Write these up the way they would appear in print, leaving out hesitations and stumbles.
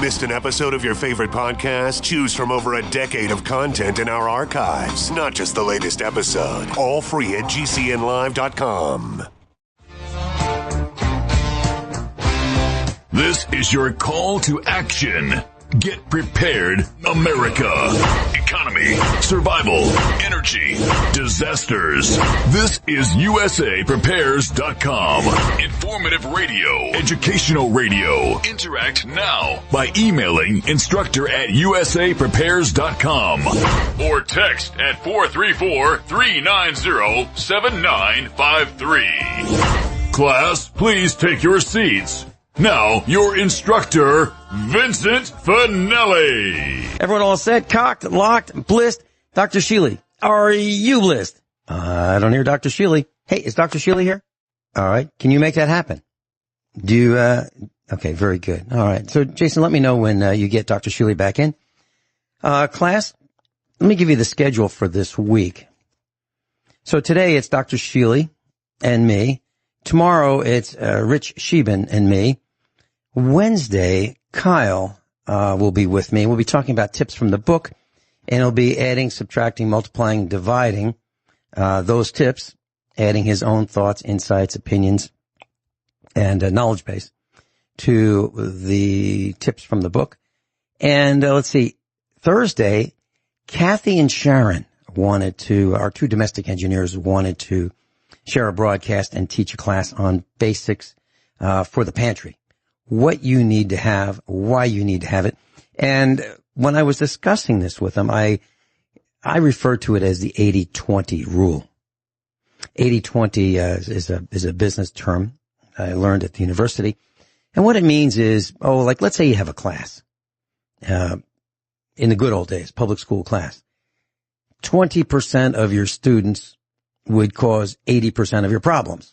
Missed an episode of your favorite podcast? Choose from over a decade of content in our archives, not just the latest episode. All free at GCNlive.com. This is your call to action. Get prepared, America. Economy, survival, energy, disasters. This is USAPrepares.com. Informative radio, educational radio. Interact now by emailing instructor@USAPrepares.com or text at 434-390-7953. Class, please take your seats. Now, your instructor, Vincent Finelli. Everyone all set, cocked, locked, blissed? Dr. Shealy, are you blissed? I don't hear Dr. Shealy. Hey, is Dr. Shealy here? All right. Can you make that happen? Okay, very good. All right. So, Jason, let me know when you get Dr. Shealy back in. Class, let me give you the schedule for this week. So today it's Dr. Shealy and me. Tomorrow it's Rich Sheben and me. Wednesday, Kyle will be with me. We'll be talking about tips from the book, and he'll be adding, subtracting, multiplying, dividing those tips, adding his own thoughts, insights, opinions, and knowledge base to the tips from the book. And let's see, Thursday, Kathy and Sharon our two domestic engineers wanted to share a broadcast and teach a class on basics for the pantry. What you need to have, why you need to have it. And when I was discussing this with them, I refer to it as the 80-20 rule. 80-20 is a business term I learned at the university. And what it means is, like let's say you have a class in the good old days, public school class. 20% of your students would cause 80% of your problems.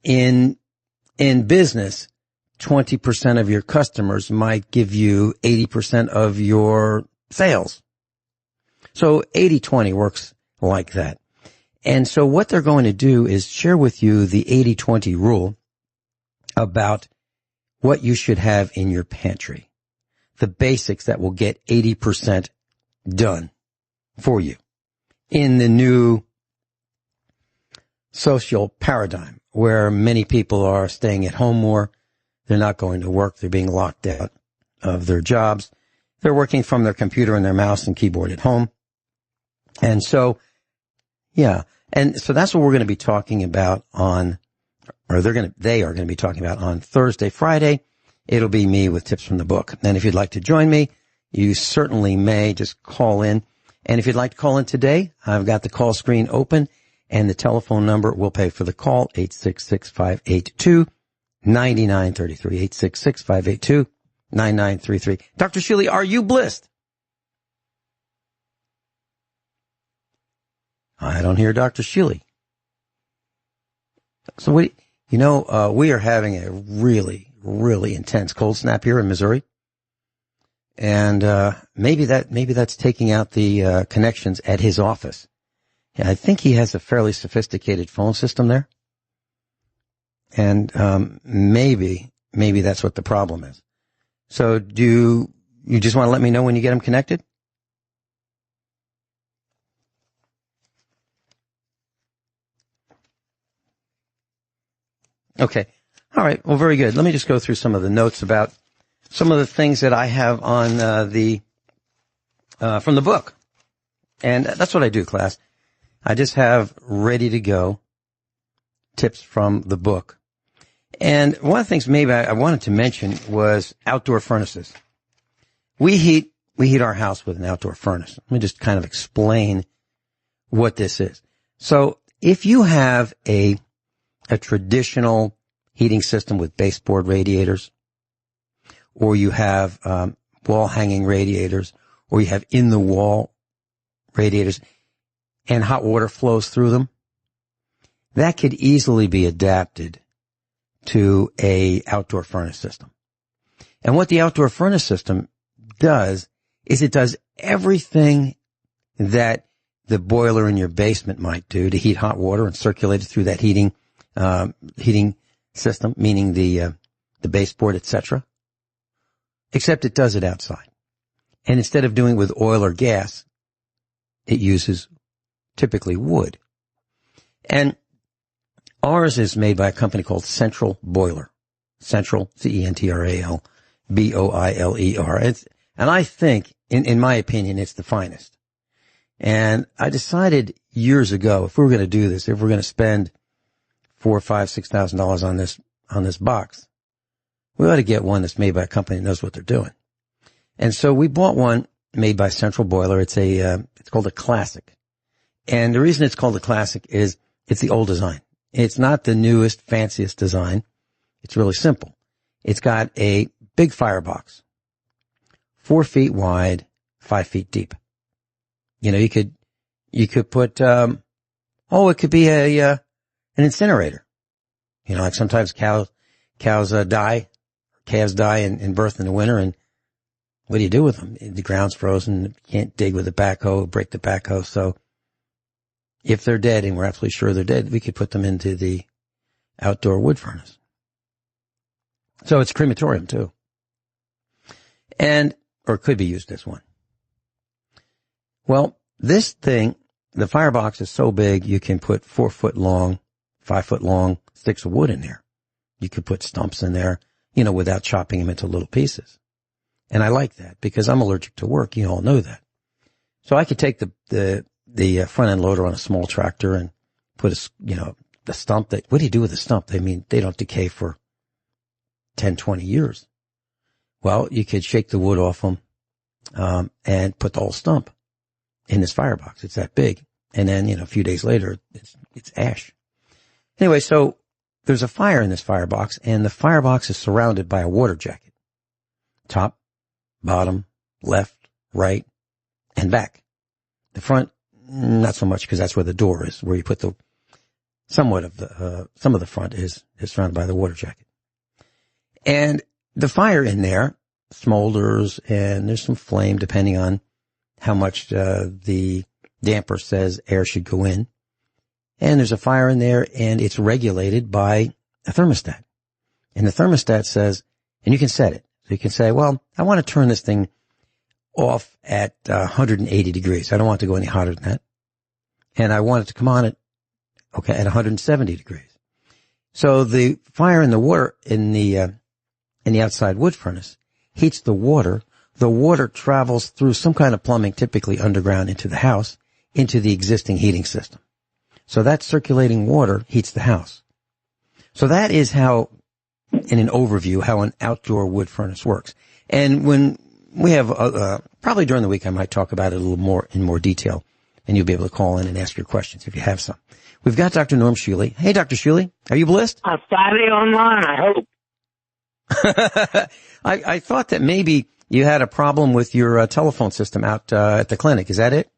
In business, 20% of your customers might give you 80% of your sales. So 80-20 works like that. And so what they're going to do is share with you the 80-20 rule about what you should have in your pantry. The basics that will get 80% done for you in the new social paradigm where many people are staying at home more. They're not going to work. They're being locked out of their jobs. They're working from their computer and their mouse and keyboard at home. And so, and so that's what we're going to be talking about they are going to be talking about on Thursday. Friday, it'll be me with tips from the book. And if you'd like to join me, you certainly may. Just call in. And if you'd like to call in today, I've got the call screen open, and the telephone number will pay for the call, 866-582-9933, 866-582-9933. Dr. Shealy, are you blissed? I don't hear Dr. Shealy. So we are having a really, really intense cold snap here in Missouri. And maybe that's taking out the connections at his office. Yeah, I think he has a fairly sophisticated phone system there. And maybe that's what the problem is. So do you just want to let me know when you get him connected? Okay. All right. Well, very good. Let me just go through some of the notes about some of the things that I have on from the book. And that's what I do, class. I just have ready to go tips from the book. And one of the things maybe I wanted to mention was outdoor furnaces. We heat our house with an outdoor furnace. Let me just kind of explain what this is. So if you have a traditional heating system with baseboard radiators, or you have wall-hanging radiators, or you have in-the-wall radiators, and hot water flows through them, that could easily be adapted to a outdoor furnace system. And what the outdoor furnace system does is it does everything that the boiler in your basement might do to heat hot water and circulate it through that heating system, meaning the the baseboard, etc. Except it does it outside. And instead of doing it with oil or gas, it uses typically wood. And ours is made by a company called Central Boiler. Central, Central Boiler. And I think, in my opinion, it's the finest. And I decided years ago, if we were going to do this, if we're going to spend $4,000, $5,000, $6,000 on this box, we ought to get one that's made by a company that knows what they're doing. And so we bought one made by Central Boiler. It's called a Classic. And the reason it's called a Classic is it's the old design. It's not the newest, fanciest design. It's really simple. It's got a big firebox, 4 feet wide, 5 feet deep. You know, you could put, it could be an incinerator. You know, like sometimes calves die in birth in the winter, and what do you do with them? The ground's frozen. You can't dig with a backhoe, break the backhoe. So if they're dead, and we're absolutely sure they're dead, we could put them into the outdoor wood furnace. So it's crematorium too. Or it could be used as one. Well, this thing, the firebox is so big, you can put 4 foot long, 5 foot long sticks of wood in there. You could put stumps in there, you know, without chopping them into little pieces. And I like that because I'm allergic to work. You all know that. So I could take the front end loader on a small tractor and put the stump what do you do with a stump? I mean, they don't decay for 10, 20 years. Well, you could shake the wood off them, and put the whole stump in this firebox. It's that big. And then, a few days later, it's ash. Anyway, so there's a fire in this firebox, and the firebox is surrounded by a water jacket. Top, bottom, left, right, and back. The front, not so much, because that's where the door is, where you put some of the front is surrounded by the water jacket. And the fire in there smolders, and there's some flame depending on how much the damper says air should go in. And there's a fire in there, and it's regulated by a thermostat. And the thermostat says, and you can set it. So you can say, well, I want to turn this thing off at 180 degrees. I don't want it to go any hotter than that. And I want it to come on at 170 degrees. So the fire in the water in the outside wood furnace heats the water. The water travels through some kind of plumbing, typically underground, into the house, into the existing heating system. So that circulating water heats the house. So that is how, in an overview, how an outdoor wood furnace works. And when we have, probably during the week, I might talk about it a little more in more detail, and you'll be able to call in and ask your questions if you have some. We've got Dr. Norm Shealy. Hey, Dr. Shealy, are you blessed? I'm finally online, I hope. I thought that maybe you had a problem with your telephone system out at the clinic. Is that it?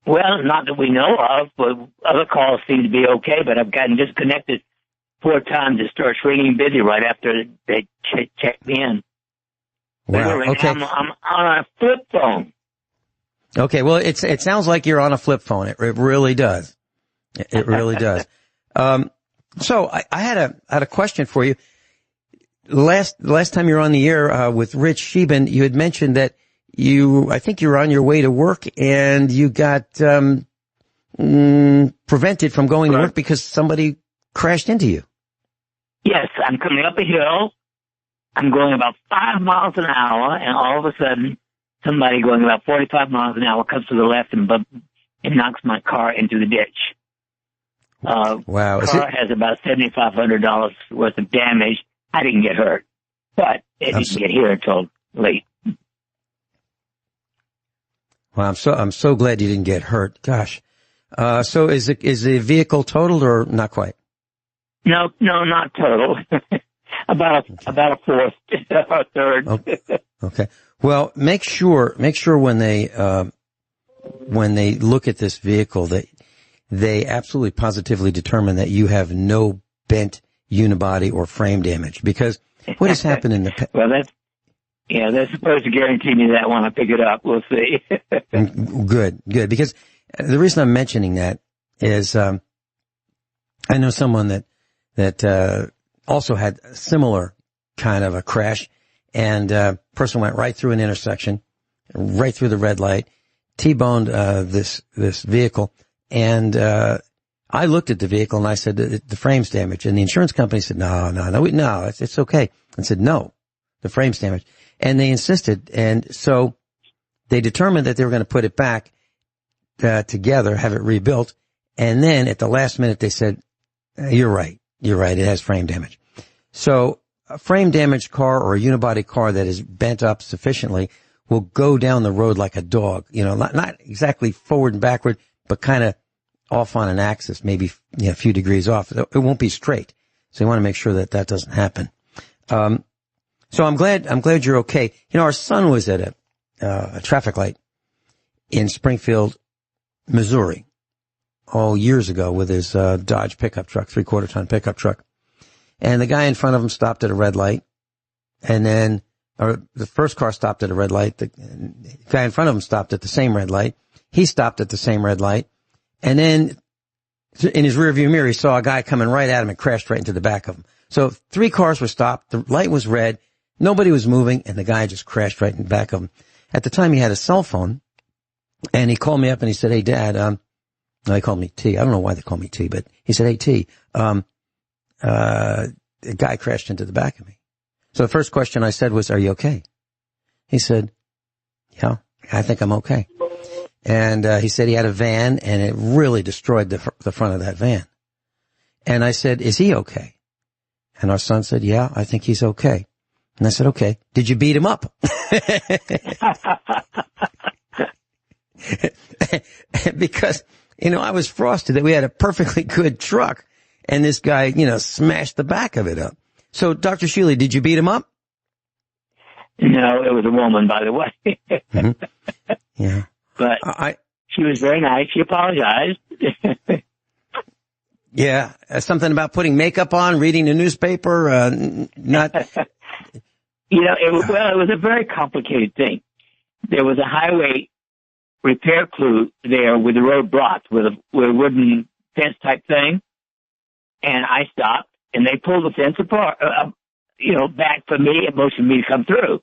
Well, not that we know of, but other calls seem to be okay, but I've gotten disconnected 4 times. It starts ringing busy right after they check me in. Wow, okay. I'm on a flip phone. Okay, well, it sounds like you're on a flip phone. It really does. It really does. So I had a question for you. Last time you were on the air with Rich Sheben, you had mentioned that I think you were on your way to work and you got prevented from going to work because somebody crashed into you. Yes, I'm coming up a hill. I'm going about 5 miles an hour, and all of a sudden, somebody going about 45 miles an hour comes to the left and knocks my car into the ditch. Wow. The car has about $7,500 worth of damage. I didn't get hurt, but it didn't get here until late. Well, I'm so glad you didn't get hurt. Gosh. So is the vehicle totaled or not quite? No, not total. about a fourth or a third. Okay. Well, make sure when they look at this vehicle that they absolutely positively determine that you have no bent unibody or frame damage, because what has happened in the past? Well, they're supposed to guarantee me that when I pick it up. We'll see. Good. Because the reason I'm mentioning that is, I know someone that also had a similar kind of a crash, and person went right through an intersection, right through the red light, T-boned this vehicle, and I looked at the vehicle and I said, the frame's damaged. And the insurance company said, no, it's okay. I said, no, the frame's damaged. And they insisted. And so they determined that they were going to put it back together, have it rebuilt. And then at the last minute, they said, you're right. It has frame damage. So a frame damaged car or a unibody car that is bent up sufficiently will go down the road like a dog, not exactly forward and backward, but kind of off on an axis, maybe a few degrees off. It won't be straight. So you want to make sure that doesn't happen. So I'm glad you're okay. Our son was at a traffic light in Springfield, Missouri, years ago with his Dodge pickup truck, 3/4 ton pickup truck. And the guy in front of him stopped at a red light. And then, the first car stopped at a red light. The guy in front of him stopped at the same red light. He stopped at the same red light. And then in his rearview mirror, he saw a guy coming right at him and crashed right into the back of him. So 3 cars were stopped. The light was red. Nobody was moving, and the guy just crashed right in the back of him. At the time, he had a cell phone, and he called me up and he said, hey, Dad, no, he called me T. I don't know why they call me T, but he said, hey, T, a guy crashed into the back of me. So the first question I said was, are you okay? He said, yeah, I think I'm okay. And he said he had a van, and it really destroyed the front of that van. And I said, is he okay? And our son said, yeah, I think he's okay. And I said, okay, did you beat him up? Because, I was frosted that we had a perfectly good truck, and this guy, smashed the back of it up. So, Dr. Shealy, did you beat him up? No, it was a woman, by the way. Mm-hmm. Yeah. But she was very nice. She apologized. Yeah. Something about putting makeup on, reading the newspaper, not. It was a very complicated thing. There was a highway repair crew there with the road blocked with a wooden fence type thing. And I stopped, and they pulled the fence apart, back for me and motioned me to come through.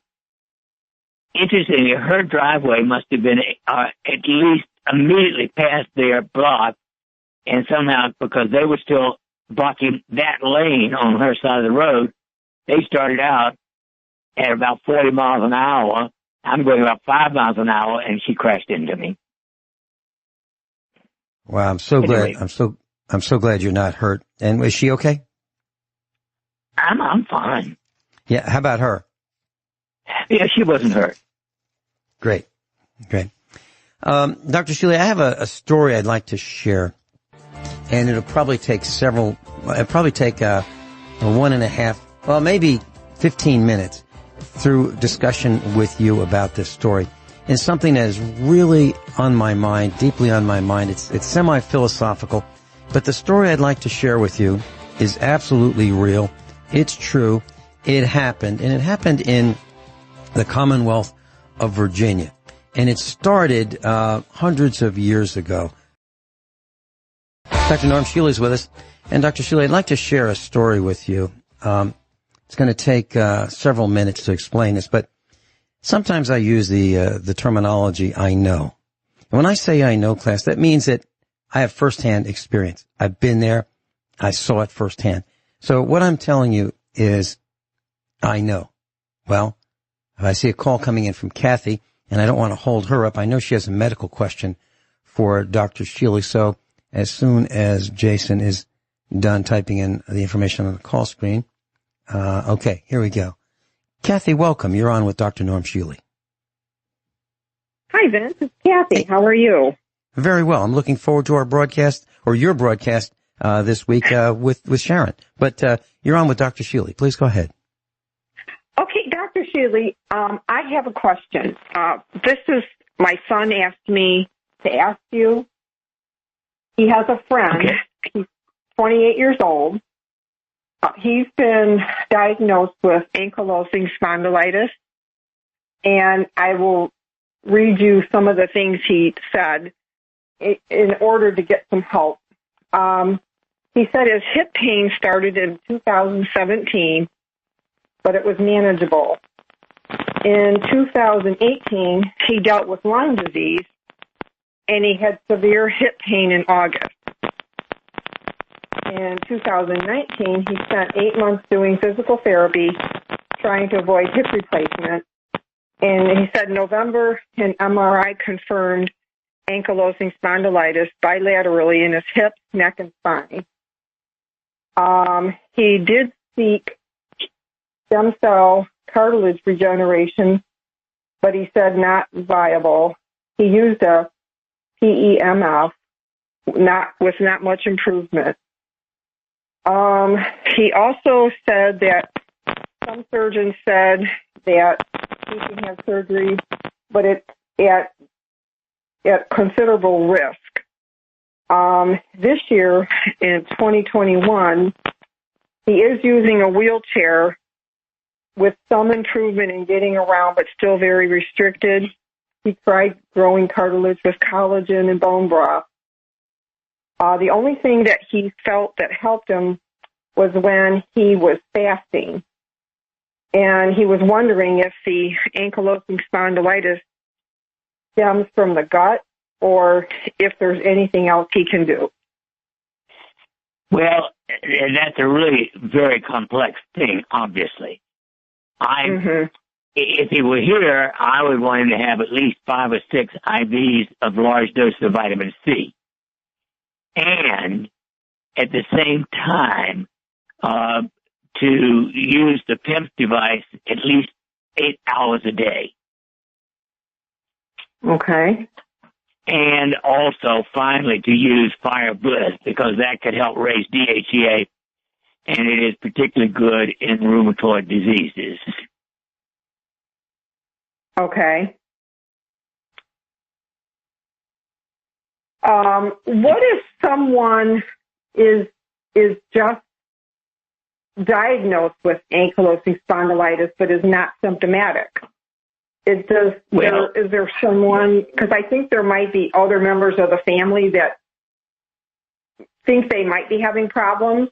Interestingly, her driveway must have been at least immediately past their block, and somehow, because they were still blocking that lane on her side of the road, they started out at about 40 miles an hour. I'm going about 5 miles an hour, and she crashed into me. Wow, I'm so glad. I'm so glad you're not hurt. And is she okay? I'm fine. Yeah. How about her? Yeah, she wasn't hurt. Great. Dr. Shealy, I have a story I'd like to share, and it'll probably take 1.5, well, maybe 15 minutes through discussion with you about this story. It's something that is really on my mind, deeply on my mind. It's semi-philosophical, but the story I'd like to share with you is absolutely real. It's true. It happened, and it happened in the Commonwealth of Virginia. And it started hundreds of years ago. Dr. Norm Shealy is with us. And Dr. Shealy, I'd like to share a story with you. It's going to take several minutes to explain this, but sometimes I use the terminology I know. And when I say I know, class, that means that I have firsthand experience. I've been there. I saw it firsthand. So what I'm telling you is I know. Well, if I see a call coming in from Kathy, and I don't want to hold her up, I know she has a medical question for Dr. Shealy. So as soon as Jason is done typing in the information on the call screen, okay, here we go. Kathy, welcome. You're on with Dr. Norm Shealy. Hi, Vince. It's Kathy. How are you? Very well. I'm looking forward to our broadcast, or your broadcast, this week, with Sharon. But, you're on with Dr. Shealy. Please go ahead. Okay, Dr. Shealy, I have a question. This is, my son asked me to ask you. He has a friend. Okay. He's 28 years old. He's been diagnosed with ankylosing spondylitis, and I will read you some of the things he said in order to get some help. He said his hip pain started in 2017, but it was manageable. In 2018, he dealt with Lyme disease, and he had severe hip pain in August. In 2019, he spent 8 months doing physical therapy, trying to avoid hip replacement. And he said November, an MRI confirmed ankylosing spondylitis bilaterally in his hips, neck, and spine. He did seek stem cell cartilage regeneration, but he said not viable. He used a PEMF, with not much improvement. He also said that some surgeons said that he can have surgery, but it's at considerable risk. This year, in 2021, he is using a wheelchair with some improvement in getting around, but still very restricted. He tried growing cartilage with collagen and bone broth. The only thing that he felt that helped him was when he was fasting. And he was wondering if the ankylosing spondylitis stems from the gut or if there's anything else he can do. Well, that's a really very complex thing, obviously. If he were here, I would want him to have at least 5 or 6 IVs of large doses of vitamin C. And at the same time, to use the PEMF device at least 8 hours a day. Okay. And also, finally, to use Fire Bliss, because that could help raise DHEA, and it is particularly good in rheumatoid diseases. Okay. What if someone is just diagnosed with ankylosing spondylitis but is not symptomatic? Is there someone, because I think there might be other members of the family that think they might be having problems?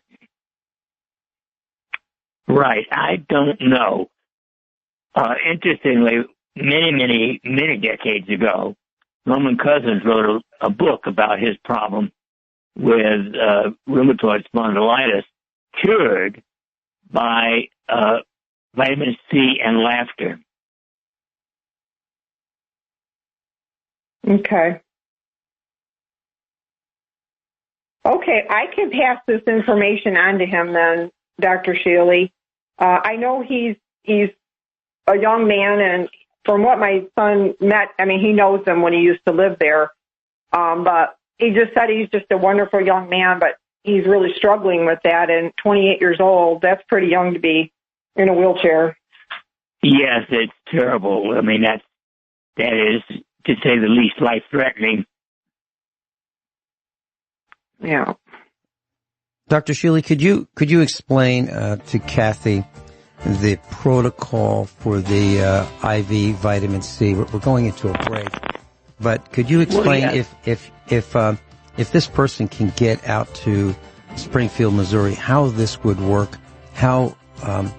Right. I don't know. Interestingly, many decades ago, Norman Cousins wrote a book about his problem with rheumatoid spondylitis cured by vitamin C and laughter. Okay. Okay, I can pass this information on to him then, Dr. Shealy. I know he's a young man, and from what my son met, I mean, he knows him when he used to live there. But he just said he's just a wonderful young man, but he's really struggling with that. And 28 years old, that's pretty young to be in a wheelchair. Yes, it's terrible. I mean, that is, to say the least, life-threatening. Yeah. Dr. Shealy, could you explain to Kathy the protocol for the IV vitamin C? We're going into a break, but could you explain if this person can get out to Springfield, Missouri, how this would work, how the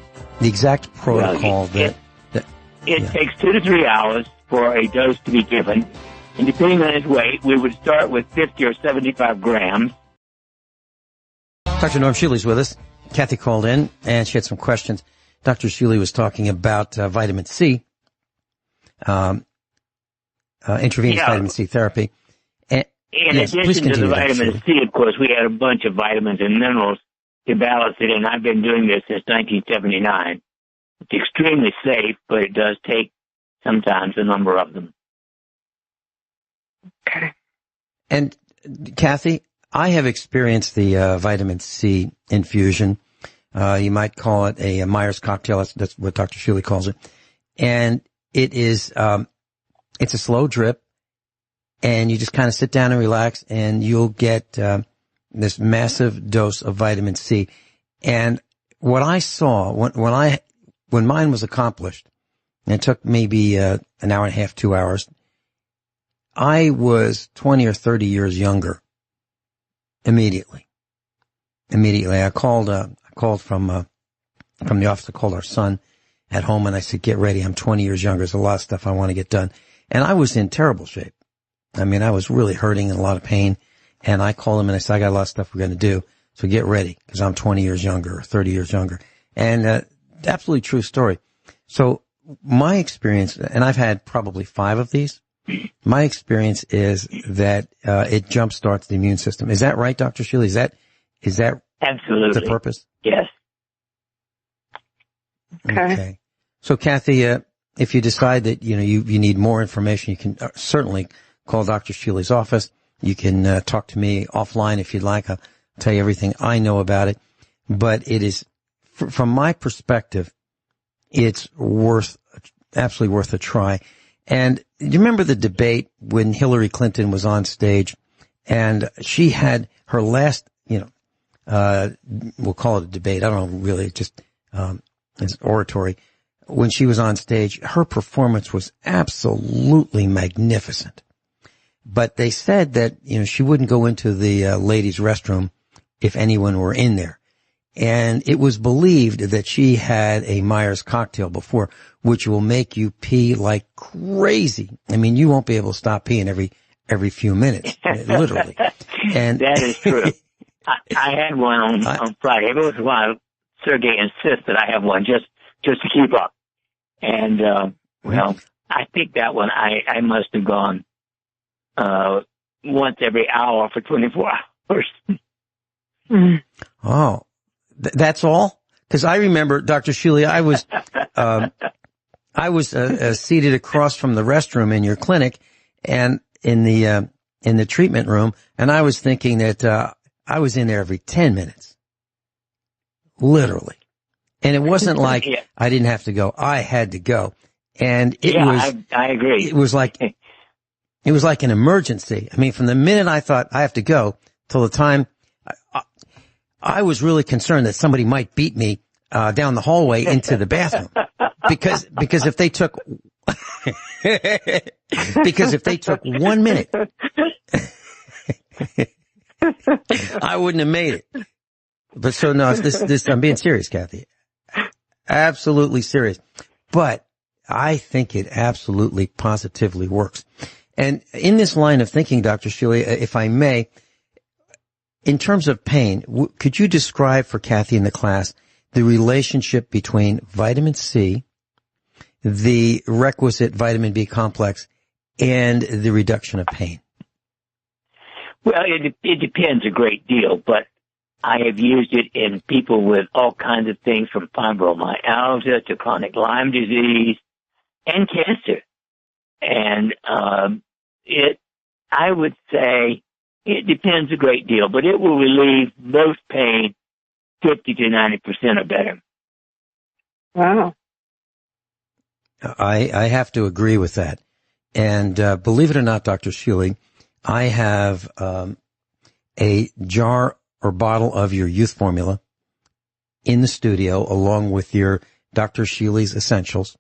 exact protocol it takes 2 to 3 hours for a dose to be given, and depending on his weight, we would start with 50 or 75 grams. Dr. Norm Shealy's with us. Kathy called in, and she had some questions. Dr. Shealy was talking about vitamin C, intravenous vitamin C therapy. And, in addition to the vitamin C, of course, we had a bunch of vitamins and minerals to balance it, and I've been doing this since 1979. It's extremely safe, but it does take sometimes a number of them. Okay. And Kathy, I have experienced the vitamin C infusion. You might call it a Myers cocktail. That's what Dr. Shealy calls it. And it is, it's a slow drip, and you just kind of sit down and relax, and you'll get this massive dose of vitamin C. And what I saw when mine was accomplished, and it took maybe an hour and a half, 2 hours, I was 20 or 30 years younger. Immediately, I called from the office. I called our son, at home and I said, get ready. I'm 20 years younger. There's a lot of stuff I want to get done. And I was in terrible shape. I mean, I was really hurting and a lot of pain. And I called him and I said, I got a lot of stuff we're going to do. So get ready because I'm 20 years younger or 30 years younger. And, absolutely true story. So my experience, and I've had probably 5 of these. My experience is that, it jumpstarts the immune system. Is that right, Dr. Shealy? Is that absolutely the purpose? Yes. Okay. So Kathy, if you decide that, you need more information, you can certainly call Dr. Shealy's office. You can talk to me offline if you'd like. I'll tell you everything I know about it. But it is, from my perspective, it's absolutely worth a try. And do you remember the debate when Hillary Clinton was on stage and she had her last, we'll call it a debate. I don't know really, just, it's oratory. When she was on stage, her performance was absolutely magnificent. But they said that, she wouldn't go into the ladies' restroom if anyone were in there. And it was believed that she had a Myers cocktail before, which will make you pee like crazy. I mean, you won't be able to stop peeing every few minutes, literally. And that is true. I had one on Friday. It was a while. Sergey insists that I have one just to keep up. And, I think that one I must have gone, once every hour for 24 hours. Oh, that's all? Cause I remember, Dr. Shealy, I was seated across from the restroom in your clinic and in the treatment room. And I was thinking that, I was in there every 10 minutes. Literally. And it wasn't like I didn't have to go. I had to go. And I agree. It was like an emergency. I mean, from the minute I thought I have to go till the time I was really concerned that somebody might beat me, down the hallway into the bathroom. Because if they took, 1 minute, I wouldn't have made it. But so no, this, I'm being serious, Kathy. Absolutely serious. But I think it absolutely positively works. And in this line of thinking, Dr. Shealy, if I may, in terms of pain, could you describe for Kathy in the class the relationship between vitamin C, the requisite vitamin B complex, and the reduction of pain? Well, it depends a great deal, but I have used it in people with all kinds of things from fibromyalgia to chronic Lyme disease and cancer. And I would say it depends a great deal, but it will relieve most pain 50 to 90% or better. Wow. I have to agree with that. And believe it or not, Dr. Shealy, I have a jar or bottle of your youth formula in the studio along with your Dr. Shealy's essentials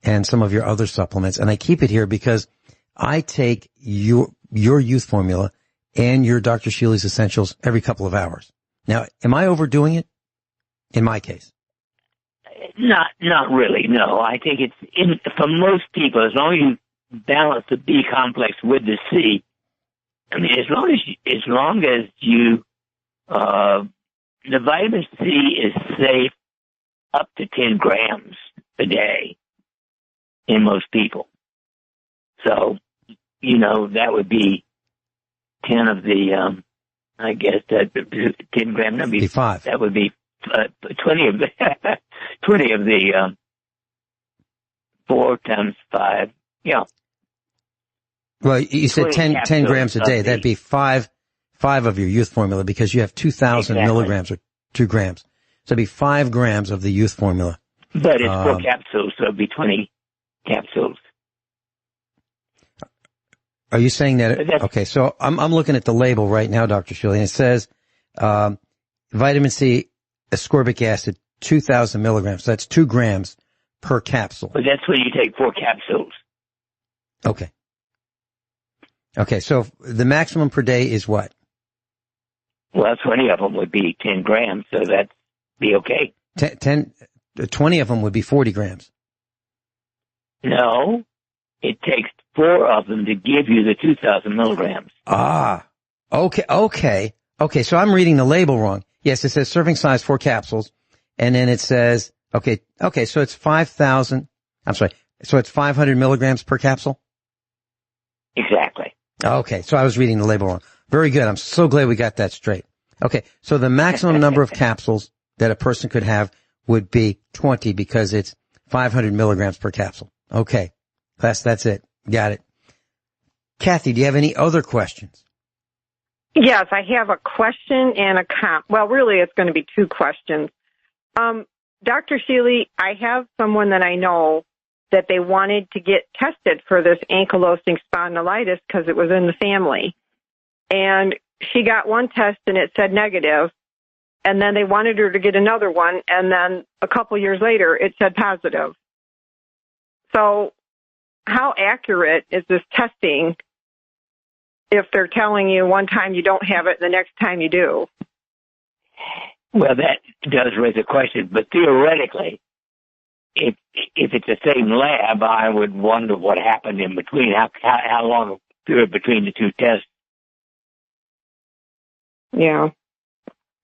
and some of your other supplements. And I keep it here because I take your youth formula and your Dr. Shealy's essentials every couple of hours. Now, am I overdoing it? In my case. Not really, no. I think for most people, as long as you balance the B complex with the C, I mean, as long as you, the vitamin C is safe up to 10 grams a day in most people. So, that would be 10 of the, I guess that 10 grams, that'd be 5. That would be 20 of the 4 times 5. Yeah. Well, you said 10 grams a day. That'd be 5 of your youth formula because you have 2,000 milligrams or 2 grams. So it'd be 5 grams of the youth formula. But it's 4 capsules, so it'd be 20 capsules. Are you saying that? Okay, so I'm looking at the label right now, Dr. Shealy, and it says vitamin C, ascorbic acid, 2,000 milligrams. So that's 2 grams per capsule. But that's when you take 4 capsules. Okay. Okay, so the maximum per day is what? Well, 20 of them would be 10 grams, so that'd be okay. 20 of them would be 40 grams. No, it takes 4 of them to give you the 2,000 milligrams. Okay. So I'm reading the label wrong. Yes, it says serving size 4 capsules. And then it says, okay, so it's 5,000, so it's 500 milligrams per capsule? Exactly. Okay, so I was reading the label wrong. Very good. I'm so glad we got that straight. Okay, so the maximum number of capsules that a person could have would be 20 because it's 500 milligrams per capsule. Okay, class, that's it. Got it. Kathy, do you have any other questions? Yes, I have a question and a comment. Well, really, it's going to be 2 questions. Dr. Shealy, I have someone that I know that they wanted to get tested for this ankylosing spondylitis because it was in the family. And she got one test and it said negative, and then they wanted her to get another one, and then a couple years later it said positive. So how accurate is this testing if they're telling you one time you don't have it, the next time you do? Well, that does raise a question, but theoretically, if it's the same lab, I would wonder what happened in between, how long a period between the 2 tests. Yeah.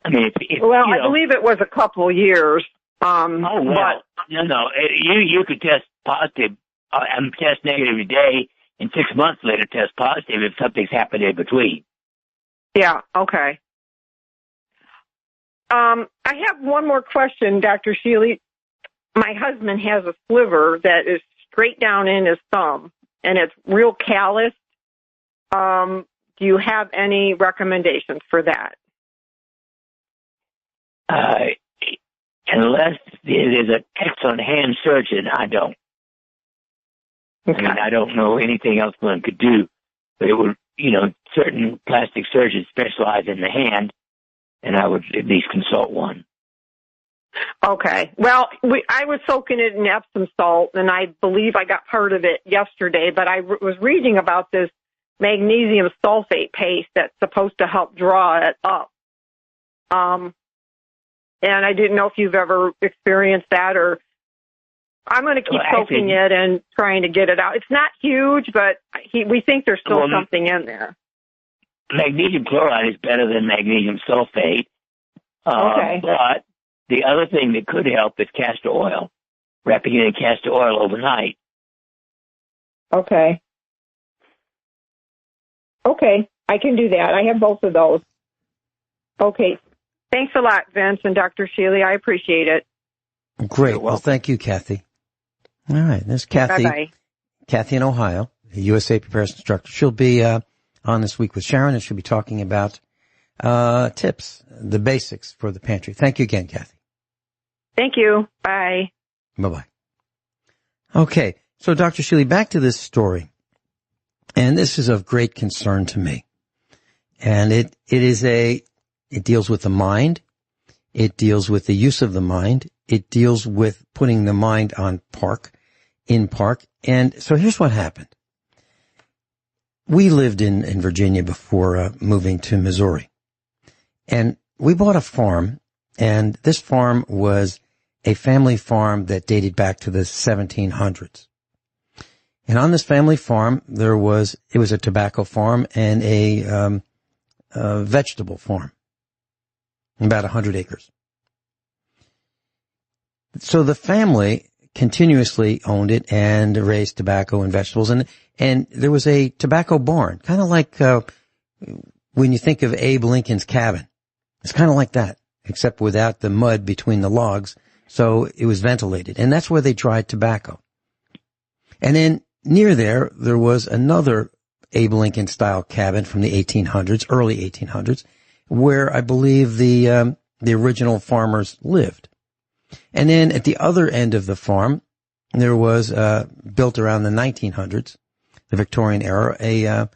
I mean, I believe it was a couple years. But no. You could test positive and test negative today, and 6 months later test positive if something's happened in between. Yeah. Okay. I have one more question, Dr. Shealy. My husband has a sliver that is straight down in his thumb, and it's real calloused. Do you have any recommendations for that? Unless there's an excellent hand surgeon, I don't. Okay. I mean, I don't know anything else one could do, but it would, certain plastic surgeons specialize in the hand, and I would at least consult one. Okay. Well, I was soaking it in Epsom salt, and I believe I got part of it yesterday, but I was reading about this magnesium sulfate paste that's supposed to help draw it up. And I didn't know if you've ever experienced that, or I'm going to keep soaking it and trying to get it out. It's not huge, but we think there's still something in there. Magnesium chloride is better than magnesium sulfate. Okay. But the other thing that could help is castor oil, wrapping it in castor oil overnight. Okay. Okay, I can do that. I have both of those. Okay. Thanks a lot, Vince and Dr. Shealy. I appreciate it. Great. Well, thank you, Kathy. All right. There's Kathy. Bye-bye. Kathy in Ohio, a USA Prepares instructor. She'll be on this week with Sharon, and she'll be talking about tips, the basics for the pantry. Thank you again, Kathy. Thank you. Bye. Bye-bye. Okay. So, Dr. Shealy, back to this story. And this is of great concern to me. And it deals with the mind. It deals with the use of the mind. It deals with putting the mind on park. And so here's what happened. We lived in Virginia before moving to Missouri. And we bought a farm, and this farm was a family farm that dated back to the 1700s. And on this family farm, it was a tobacco farm and a vegetable farm, about 100 acres. So the family continuously owned it and raised tobacco and vegetables, and there was a tobacco barn, kind of like when you think of Abe Lincoln's cabin. It's kind of like that, except without the mud between the logs, so it was ventilated, and that's where they dried tobacco. And then near there was another Abe Lincoln style cabin from the 1800s, early 1800s, where I believe the original farmers lived. And then at the other end of the farm, there was built around the 1900s, the Victorian era, a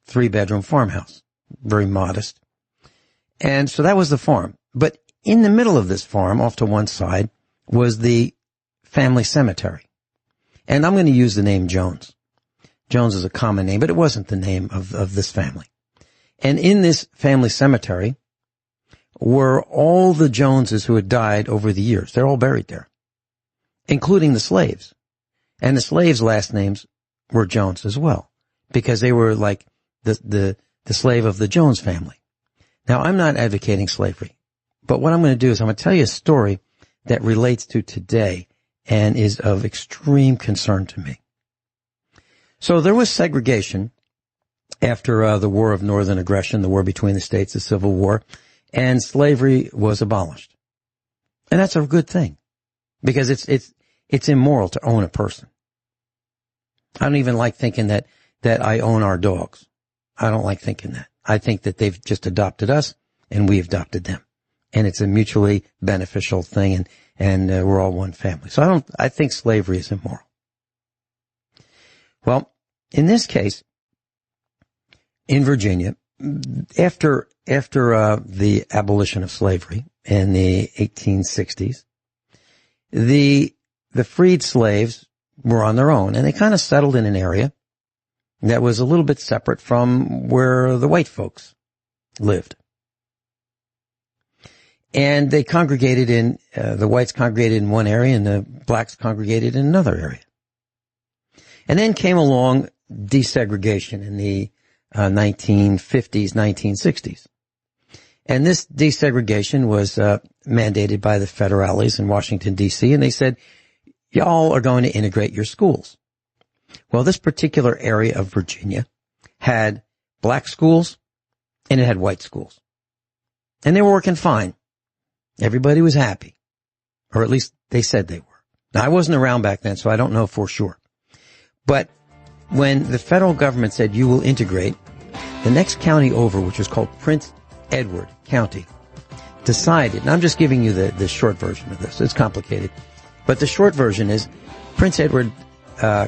3-bedroom farmhouse, very modest. And so that was the farm. But in the middle of this farm, off to one side, was the family cemetery. And I'm going to use the name Jones. Jones is a common name, but it wasn't the name of this family. And in this family cemetery were all the Joneses who had died over the years. They're all buried there, including the slaves. And the slaves' last names were Jones as well, because they were like the slave of the Jones family. Now, I'm not advocating slavery, but what I'm going to do is I'm going to tell you a story that relates to today and is of extreme concern to me. So there was segregation after the War of Northern Aggression, the war between the states, the Civil War, and slavery was abolished. And that's a good thing, because it's immoral to own a person. I don't even like thinking that I own our dogs. I don't like thinking that. I think that they've just adopted us and we've adopted them. And it's a mutually beneficial thing, and we're all one family. So I think slavery is immoral. Well, in this case, in Virginia, after the abolition of slavery in the 1860s, the freed slaves were on their own, and they kind of settled in an area that was a little bit separate from where the white folks lived. And they congregated the whites congregated in one area and the blacks congregated in another area. And then came along desegregation in the 1950s, 1960s. And this desegregation was mandated by the federales in Washington, D.C., and they said, y'all are going to integrate your schools. Well, this particular area of Virginia had black schools and it had white schools. And they were working fine. Everybody was happy. Or at least they said they were. Now, I wasn't around back then, so I don't know for sure. But when the federal government said you will integrate, the next county over, which was called Prince Edward County, decided, and I'm just giving you the short version of this. It's complicated. But the short version is Prince Edward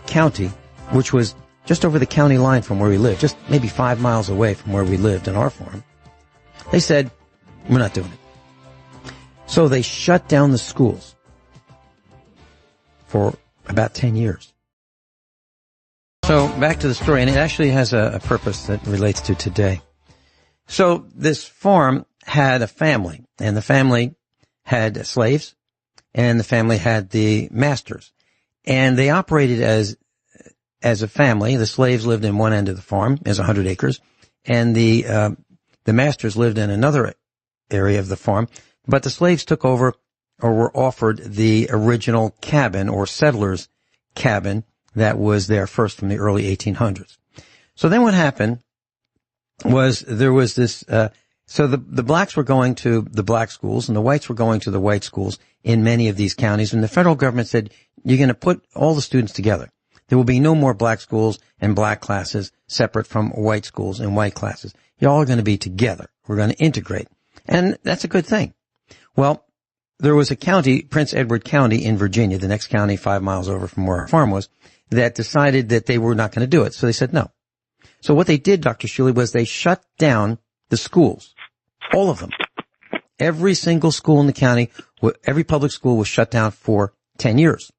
County, which was just over the county line from where we lived, just maybe 5 miles away from where we lived in our farm. They said, we're not doing it. So they shut down the schools for about 10 years. So back to the story, and it actually has a purpose that relates to today. So this farm had a family, and the family had slaves, and the family had the masters. And they operated as a family. The slaves lived in one end of the farm, as 100 acres, and the masters lived in another area of the farm. But the slaves took over, or were offered, the original cabin or settlers' cabin that was there first from the early 1800s. So then what happened was there was this, so the blacks were going to the black schools and the whites were going to the white schools in many of these counties. And the federal government said, you're going to put all the students together. There will be no more black schools and black classes separate from white schools and white classes. You're all going to be together. We're going to integrate. And that's a good thing. Well, there was a county, Prince Edward County in Virginia, the next county 5 miles over from where our farm was, that decided that they were not going to do it. So they said no. So what they did, Dr. Shealy, was they shut down the schools. All of them. Every single school in the county, every public school was shut down for 10 years.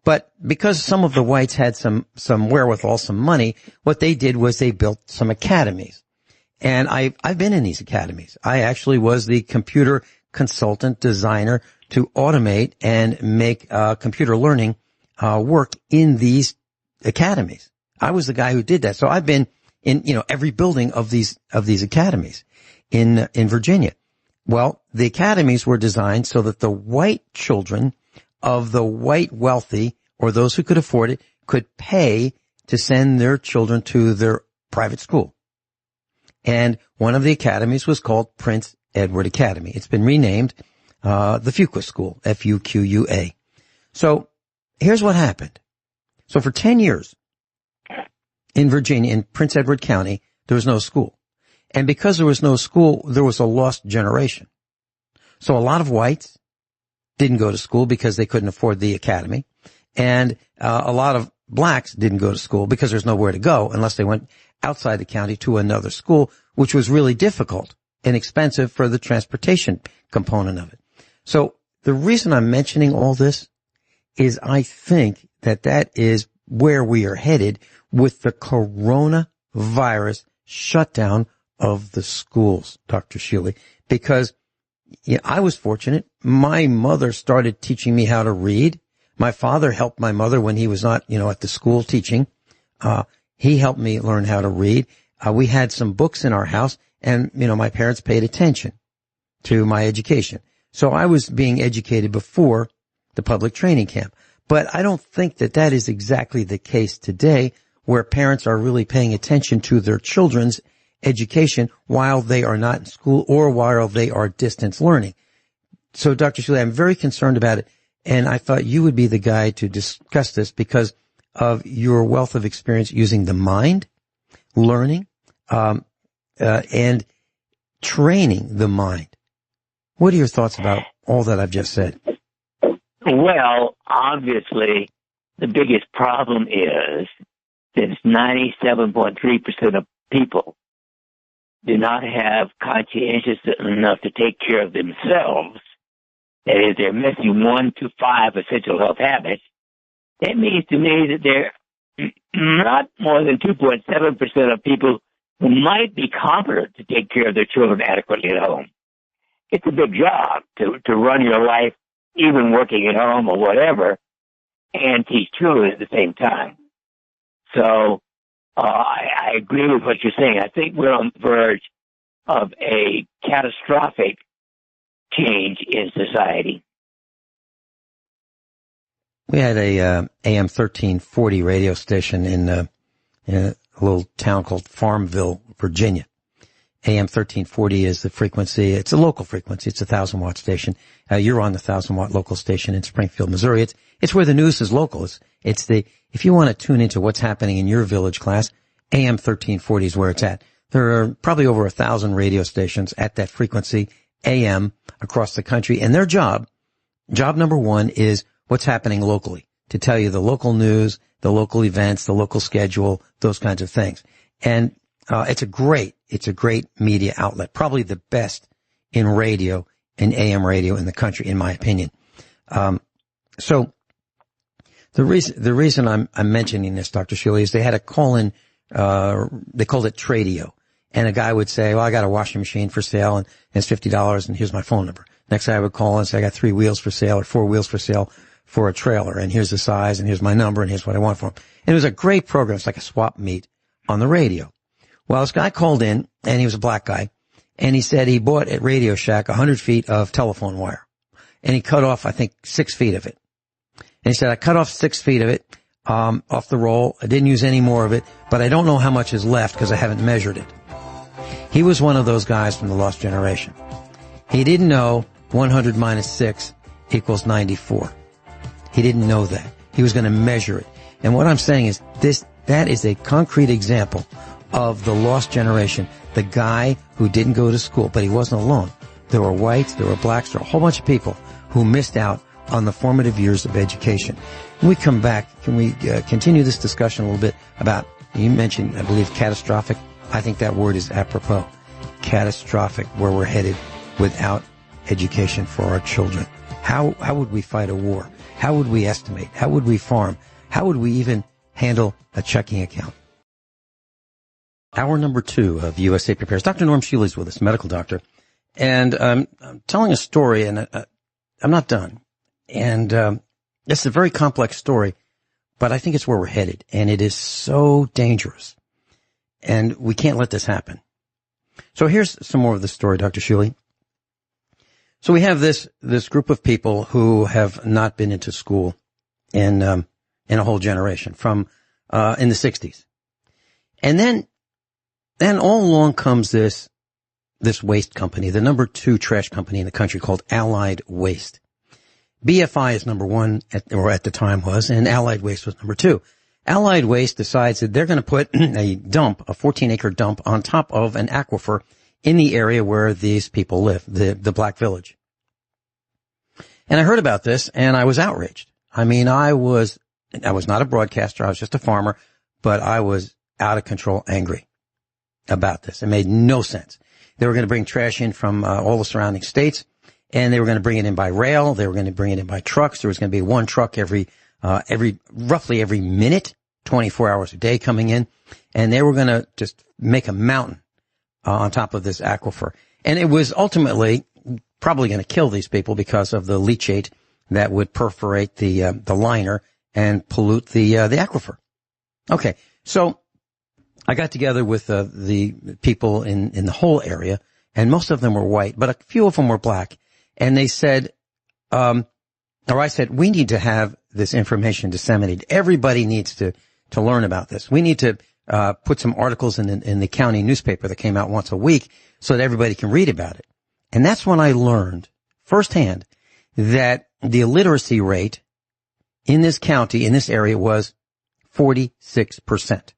But because some of the whites had some wherewithal, some money, what they did was they built some academies. And I've been in these academies. I actually was the computer consultant designer to automate and make computer learning work in these academies. I was the guy who did that. So I've been in, every building of these academies in Virginia. Well, the academies were designed so that the white children of the white wealthy, or those who could afford it, could pay to send their children to their private school. And one of the academies was called Prince Edward Academy. It's been renamed the Fuqua School, F-U-Q-U-A. So here's what happened. So for 10 years in Virginia, in Prince Edward County, there was no school. And because there was no school, there was a lost generation. So a lot of whites didn't go to school because they couldn't afford the academy. And a lot of blacks didn't go to school because there's nowhere to go unless they went outside the county to another school, which was really difficult and expensive for the transportation component of it. So the reason I'm mentioning all this is I think that is where we are headed with the coronavirus shutdown of the schools, Dr. Shealy, because I was fortunate. My mother started teaching me how to read My father helped my mother when he was not, at the school teaching. He helped me learn how to read. We had some books in our house, and, my parents paid attention to my education. So I was being educated before the public training camp. But I don't think that is exactly the case today, where parents are really paying attention to their children's education while they are not in school or while they are distance learning. So, Dr. Shealy, I'm very concerned about it, and I thought you would be the guy to discuss this because of your wealth of experience using the mind, learning, and training the mind. What are your thoughts about all that I've just said? Well, obviously, the biggest problem is that 97.3% of people do not have conscientiousness enough to take care of themselves. That is, they're missing 1 to 5 essential health habits. That means to me that there are not more than 2.7% of people who might be competent to take care of their children adequately at home. It's a big job to run your life, even working at home or whatever, and teach children at the same time. So I agree with what you're saying. I think we're on the verge of a catastrophic change in society. We had a AM 1340 radio station in a little town called Farmville, Virginia. AM 1340 is the frequency. It's a local frequency. It's a 1,000-watt station. You're on the 1,000-watt local station in Springfield, Missouri. It's where the news is local. If you want to tune into what's happening in your village, class, AM 1340 is where it's at. There are probably over 1,000 radio stations at that frequency, AM, across the country. And their job number one is what's happening locally, to tell you the local news, the local events, the local schedule, those kinds of things. And it's a great media outlet, probably the best in radio, in AM radio in the country, in my opinion. So the reason I'm mentioning this, Dr. Shealy, is they had a call-in, they called it Tradio. And a guy would say, well, I got a washing machine for sale and it's $50 and here's my phone number. Next guy would call and say, I got 3 wheels for sale or 4 wheels for sale for a trailer, and here's the size and here's my number and here's what I want for him. And it was a great program. It's like a swap meet on the radio. Well, this guy called in, and he was a black guy, and he said he bought at Radio Shack 100 feet of telephone wire. And he cut off, I think, 6 feet of it. And he said, I cut off 6 feet of it, off the roll. I didn't use any more of it, but I don't know how much is left because I haven't measured it. He was one of those guys from the lost generation. He didn't know 100 minus 6 equals 94. He didn't know that. He was going to measure it. And what I'm saying is that is a concrete example of the lost generation, the guy who didn't go to school, but he wasn't alone. There were whites, there were blacks, there were a whole bunch of people who missed out on the formative years of education. When we come back, can we continue this discussion a little bit about, you mentioned, I believe, catastrophic. I think that word is apropos. Catastrophic, where we're headed without education for our children. How would we fight a war? How would we estimate? How would we farm? How would we even handle a checking account? Hour number 2 of USA Prepares. Dr. Norm Shealy is with us, medical doctor. And I'm telling a story, and I'm not done. And it's a very complex story, but I think it's where we're headed. And it is so dangerous. And we can't let this happen. So here's some more of the story, Dr. Shealy. So we have this group of people who have not been into school in a whole generation from in the 60s. And then all along comes this waste company, the number 2 trash company in the country, called Allied Waste. BFI is number 1, or at the time was, and Allied Waste was number 2. Allied Waste decides that they're going to put a 14-acre dump on top of an aquifer in the area where these people live, the Black Village. And I heard about this, and I was outraged. I mean, I was not a broadcaster, I was just a farmer, but I was out of control angry about this. It made no sense. They were going to bring trash in from all the surrounding states, and they were going to bring it in by rail. They were going to bring it in by trucks. There was going to be 1 truck roughly every minute, 24 hours a day coming in, and they were going to just make a mountain on top of this aquifer. And it was ultimately probably going to kill these people because of the leachate that would perforate the liner and pollute the aquifer. Okay. So I got together with the people in the whole area, and most of them were white, but a few of them were black. And they said, I said, we need to have this information disseminated. Everybody needs to learn about this. We need to put some articles in the county newspaper that came out once a week so that everybody can read about it. And that's when I learned firsthand that the illiteracy rate in this county, in this area, was 46%.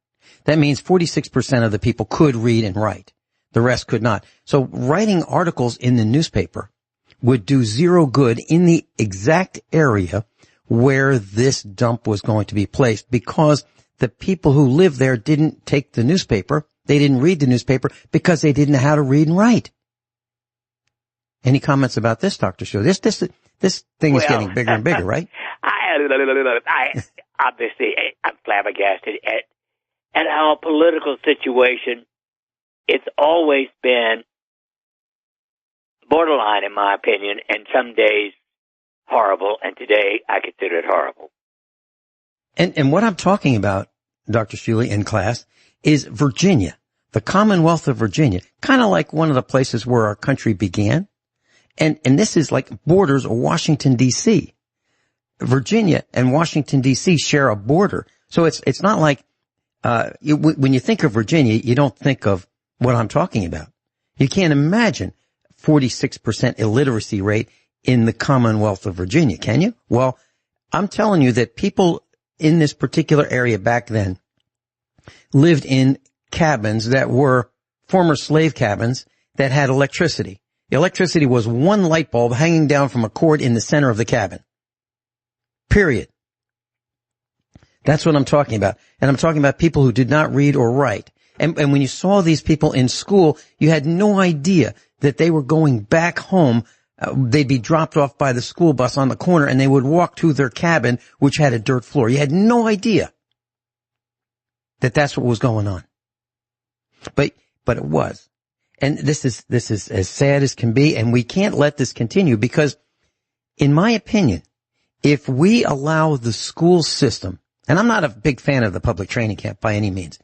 That means 46% of the people could read and write. The rest could not. So writing articles in the newspaper would do zero good in the exact area where this dump was going to be placed, because the people who lived there didn't take the newspaper. They didn't read the newspaper because they didn't know how to read and write. Any comments about this, Dr. Shealy? This thing is getting bigger and bigger, right? I'm flabbergasted at our political situation. It's always been borderline, in my opinion, and some days horrible, and today I consider it horrible. And what I'm talking about, Dr. Shealy, in class, is Virginia, the Commonwealth of Virginia, kind of like one of the places where our country began. And this is like borders of Washington, D.C. Virginia and Washington, D.C. share a border. So it's not like, when you think of Virginia, you don't think of what I'm talking about. You can't imagine 46% illiteracy rate in the Commonwealth of Virginia, can you? Well, I'm telling you that people in this particular area back then lived in cabins that were former slave cabins that had electricity. The electricity was one light bulb hanging down from a cord in the center of the cabin. Period. That's what I'm talking about. And I'm talking about people who did not read or write. And when you saw these people in school, you had no idea that they were going back home. They'd be dropped off by the school bus on the corner, and they would walk to their cabin, which had a dirt floor. You had no idea that that's what was going on. But it was. And this is as sad as can be, and we can't let this continue, because in my opinion, if we allow the school system, and I'm not a big fan of the public training camp by any means,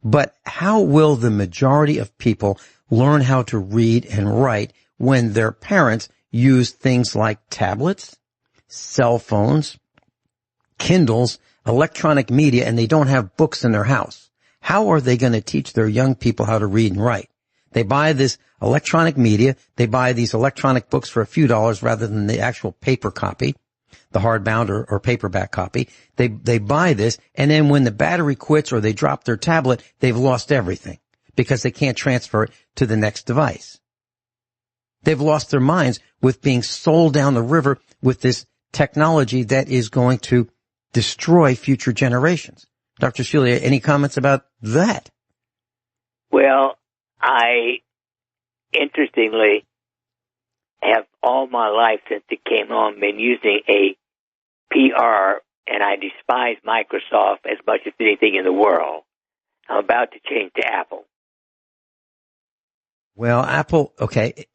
but how will the majority of people learn how to read and write when their parents use things like tablets, cell phones, Kindles, electronic media, and they don't have books in their house? How are they going to teach their young people how to read and write? They buy this electronic media. They buy these electronic books for a few dollars rather than the actual paper copy, the hardbound or paperback copy. They buy this, and then when the battery quits or they drop their tablet, they've lost everything because they can't transfer it to the next device. They've lost their minds with being sold down the river with this technology that is going to destroy future generations. Dr. Shealy, any comments about that? Well, I, interestingly, have all my life since it came on been using a PR, and I despise Microsoft as much as anything in the world. I'm about to change to Apple. Well, Apple, okay.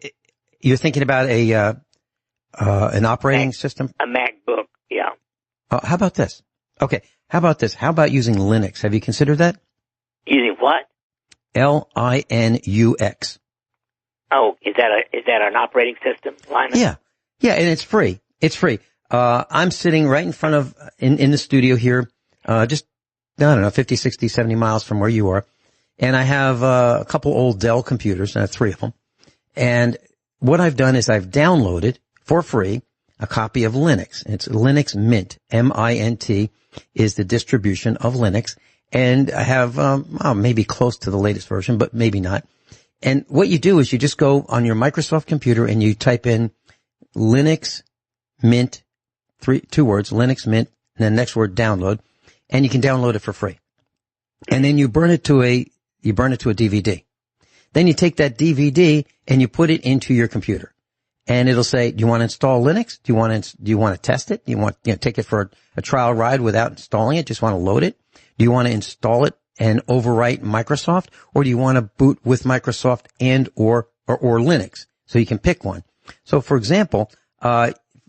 You're thinking about an operating system? A MacBook, yeah. How about this? Okay. How about this? How about using Linux? Have you considered that? Using what? Linux. Oh, is that an operating system, Linux? Yeah. Yeah, and it's free. It's free. I'm sitting right in front of, in the studio here, just, I don't know, 50, 60, 70 miles from where you are. And I have a couple old Dell computers, and I have 3 of them. And what I've done is I've downloaded for free a copy of Linux. It's Linux Mint, M-I-N-T, is the distribution of Linux. And I have, maybe close to the latest version, but maybe not. And what you do is you just go on your Microsoft computer and you type in Linux Mint, 2 words, Linux Mint, and then the next word, download, and you can download it for free. And then you burn it to a DVD. Then you take that DVD and you put it into your computer. And it'll say, do you want to install Linux? Do you want to test it? Do you want, take it for a trial ride without installing it? Just want to load it? Do you want to install it and overwrite Microsoft? Or do you want to boot with Microsoft and or Linux? So you can pick one. So for example,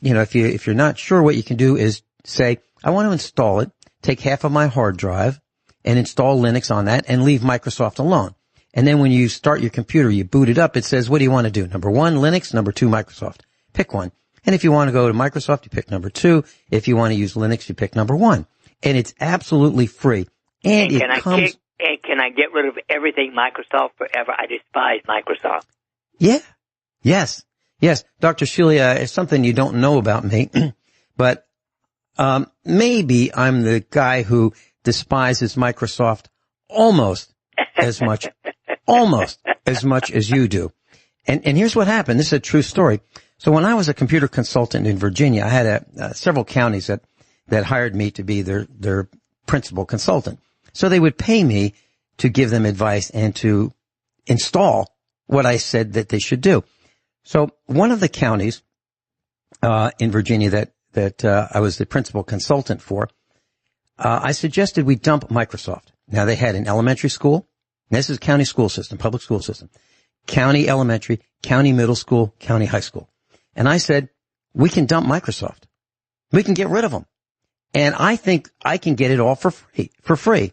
if you're not sure, what you can do is say, I want to install it, take half of my hard drive and install Linux on that and leave Microsoft alone. And then when you start your computer, you boot it up, it says, what do you want to do? Number 1, Linux, number 2, Microsoft. Pick one. And if you want to go to Microsoft, you pick number 2. If you want to use Linux, you pick number 1. And it's absolutely free. And can I get rid of everything Microsoft forever? I despise Microsoft. Yeah. Yes. Dr. Shealy, it's something you don't know about me, but maybe I'm the guy who despises Microsoft almost as much as you do. And here's what happened. This is a true story. So when I was a computer consultant in Virginia, I had several counties that hired me to be their principal consultant. So they would pay me to give them advice and to install what I said that they should do. So one of the counties in Virginia that I was the principal consultant for, I suggested we dump Microsoft. Now they had an elementary school. This is county school system, public school system. County elementary, county middle school, county high school. And I said, we can dump Microsoft. We can get rid of them. And I think I can get it all for free.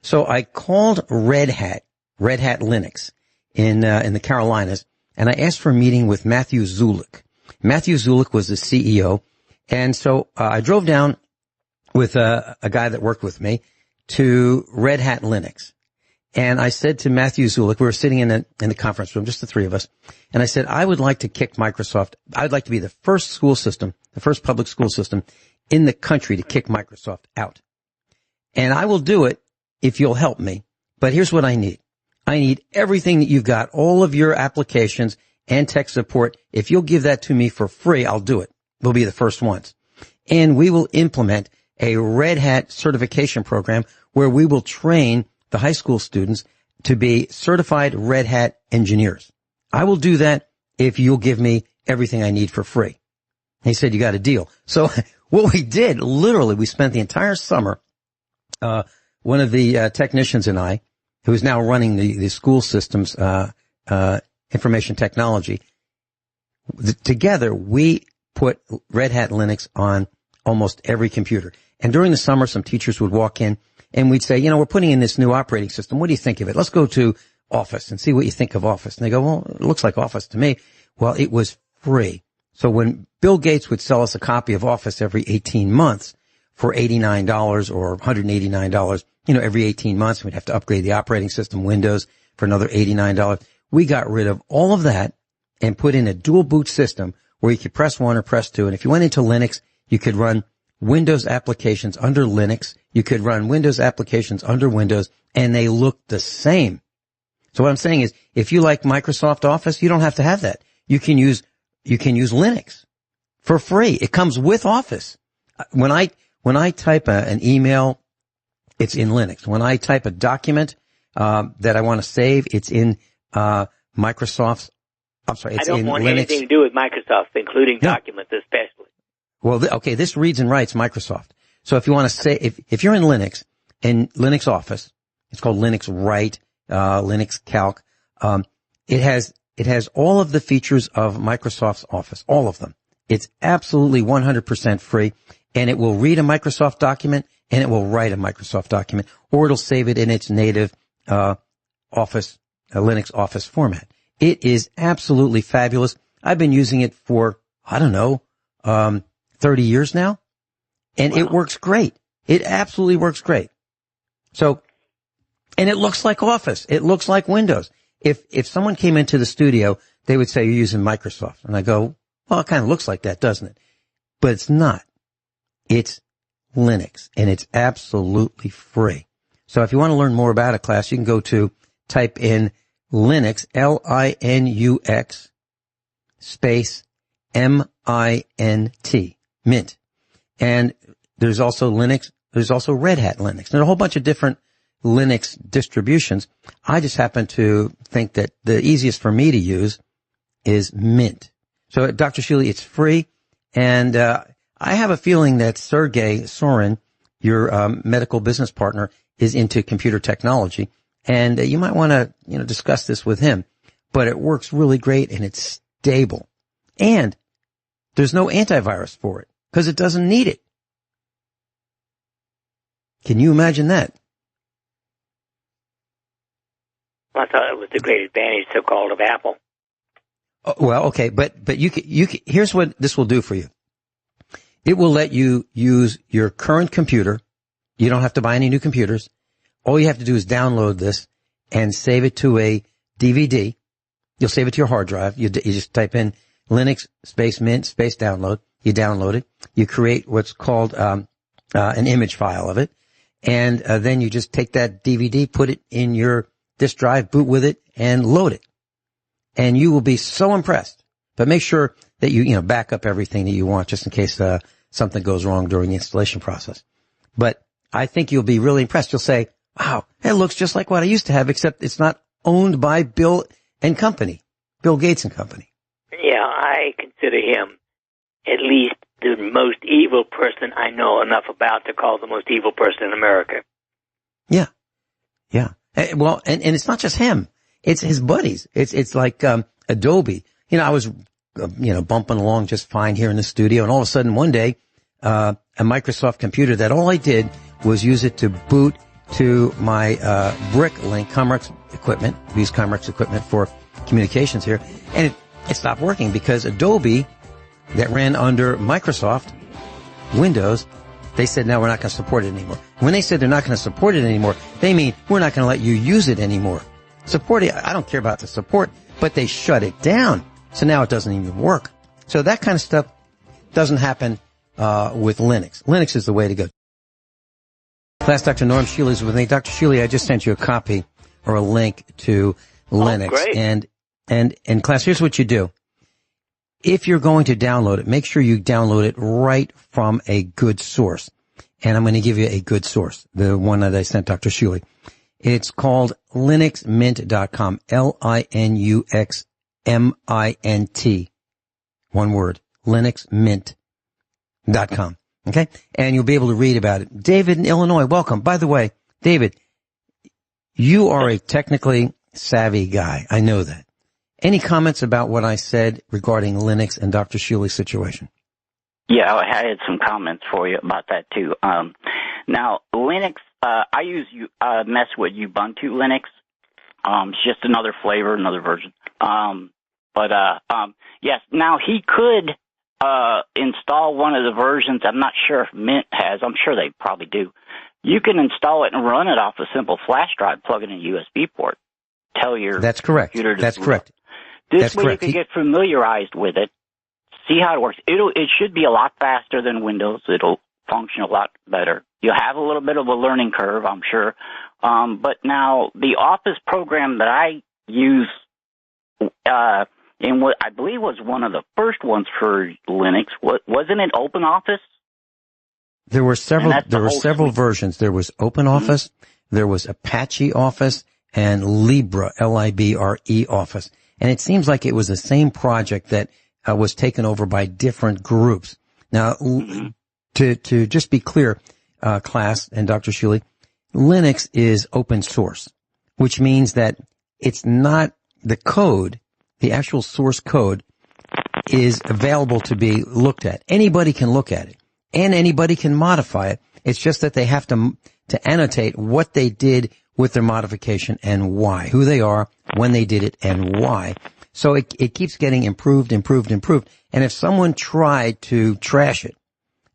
So I called Red Hat Linux in the Carolinas, and I asked for a meeting with Matthew Zulik. Matthew Zulik was the CEO. And so I drove down with a guy that worked with me to Red Hat Linux. And I said to Matthew Zulik, we were sitting in the conference room, just the three of us. And I said, I would like to kick Microsoft. I would like to be the first school system, the first public school system in the country to kick Microsoft out. And I will do it if you'll help me. But here's what I need. I need everything that you've got, all of your applications and tech support. If you'll give that to me for free, I'll do it. We'll be the first ones. And we will implement a Red Hat certification program where we will train the high school students to be certified Red Hat engineers. I will do that if you'll give me everything I need for free. He said, you got a deal. So what we did, literally, we spent the entire summer, one of the technicians and I, who is now running the school systems, information technology, together we put Red Hat Linux on almost every computer. And during the summer, some teachers would walk in and we'd say, we're putting in this new operating system. What do you think of it? Let's go to Office and see what you think of Office. And they go, well, it looks like Office to me. Well, it was free. So when Bill Gates would sell us a copy of Office every 18 months for $89 or $189, every 18 months, we'd have to upgrade the operating system, Windows, for another $89. We got rid of all of that and put in a dual boot system where you could press 1 or press 2. And if you went into Linux, you could run Windows applications under Linux. You could run Windows applications under Windows, and they look the same. So what I'm saying is, if you like Microsoft Office, you don't have to have that. You can use Linux for free. It comes with Office. When I type an email, it's in Linux. When I type a document that I want to save, it's in Microsoft's. I'm sorry, it's in Linux. I don't want anything to do with Microsoft, including documents especially. Well, okay, this reads and writes Microsoft. So if you want to say, if you're in Linux and Linux Office, it's called Linux Write, Linux Calc. It has all of the features of Microsoft's Office, all of them. It's absolutely 100% free, and it will read a Microsoft document and it will write a Microsoft document, or it'll save it in its native, Office, Linux Office format. It is absolutely fabulous. I've been using it for, 30 years now, and It works great. It absolutely works great. So, and it looks like Office. It looks like Windows. If someone came into the studio, they would say, you're using Microsoft. And I go, well, it kind of looks like that, doesn't it? But it's not. It's Linux, and it's absolutely free. So if you want to learn more about a class, you can go to type in Linux, Linux, space MINT, Mint. And there's also Linux, there's also Red Hat Linux. There's a whole bunch of different Linux distributions. I just happen to think that the easiest for me to use is Mint. So Dr. Shealy, it's free. And I have a feeling that Sergey Sorin, your medical business partner, is into computer technology. And you might want to, discuss this with him. But it works really great and it's stable. And There's no antivirus for it because it doesn't need it. Can you imagine that? I thought it was the great advantage, so-called, of Apple. Oh, well, okay, but here's what this will do for you. It will let you use your current computer. You don't have to buy any new computers. All you have to do is download this and save it to a DVD. You'll save it to your hard drive. You just type in Linux space mint space download. You download it. You create what's called an image file of it. And then you just take that DVD, put it in your disk drive, boot with it, and load it. And you will be so impressed. But make sure that you back up everything that you want just in case something goes wrong during the installation process. But I think you'll be really impressed. You'll say, wow, it looks just like what I used to have, except it's not owned by Bill Gates and Company. Yeah, I consider him at least the most evil person I know enough about to call the most evil person in America. Yeah. Well, and it's not just him. It's his buddies. It's like Adobe. I was bumping along just fine here in the studio, and all of a sudden one day a Microsoft computer that all I did was use it to boot to my Bricklink Comrex equipment. We use Comrex equipment for communications here, and it stopped working because Adobe, that ran under Microsoft Windows, they said, no, we're not going to support it anymore. When they said they're not going to support it anymore, they mean we're not going to let you use it anymore. Support it, I don't care about the support, but they shut it down. So now it doesn't even work. So that kind of stuff doesn't happen with Linux. Linux is the way to go. Class, Dr. Norm Shealy is with me. Dr. Shealy, I just sent you a copy or a link to Linux. Great. And class, here's what you do. If you're going to download it, make sure you download it right from a good source. And I'm going to give you a good source, the one that I sent Dr. Shealy. It's called linuxmint.com, LINUXMINT. One word, linuxmint.com. Okay? And you'll be able to read about it. David in Illinois, welcome. By the way, David, you are a technically savvy guy. I know that. Any comments about what I said regarding Linux and Dr. Shealy's situation? Yeah, I had some comments for you about that too. Now, Linux, I use mess with Ubuntu Linux. It's just another flavor, another version. Yes, now he could install one of the versions. I'm not sure if Mint has. I'm sure they probably do. You can install it and run it off a simple flash drive, plug it in a USB port. Tell your That's correct. computer to That's boot correct. up. This That's way correct. you can get familiarized with it, see how it works. It should be a lot faster than Windows. It'll function a lot better. You'll have a little bit of a learning curve, I'm sure. But now the Office program that I use, in what I believe was one of the first ones for Linux, wasn't it OpenOffice? There were several versions. There was OpenOffice, there was Apache Office, and Libre, Libre Office. And it seems like it was the same project that was taken over by different groups. Now, to just be clear, class and Dr. Shealy, Linux is open source, which means that it's not the code, the actual source code is available to be looked at. Anybody can look at it and anybody can modify it. It's just that they have to annotate what they did with their modification and why, who they are, when they did it, and why. So it keeps getting improved. And if someone tried to trash it,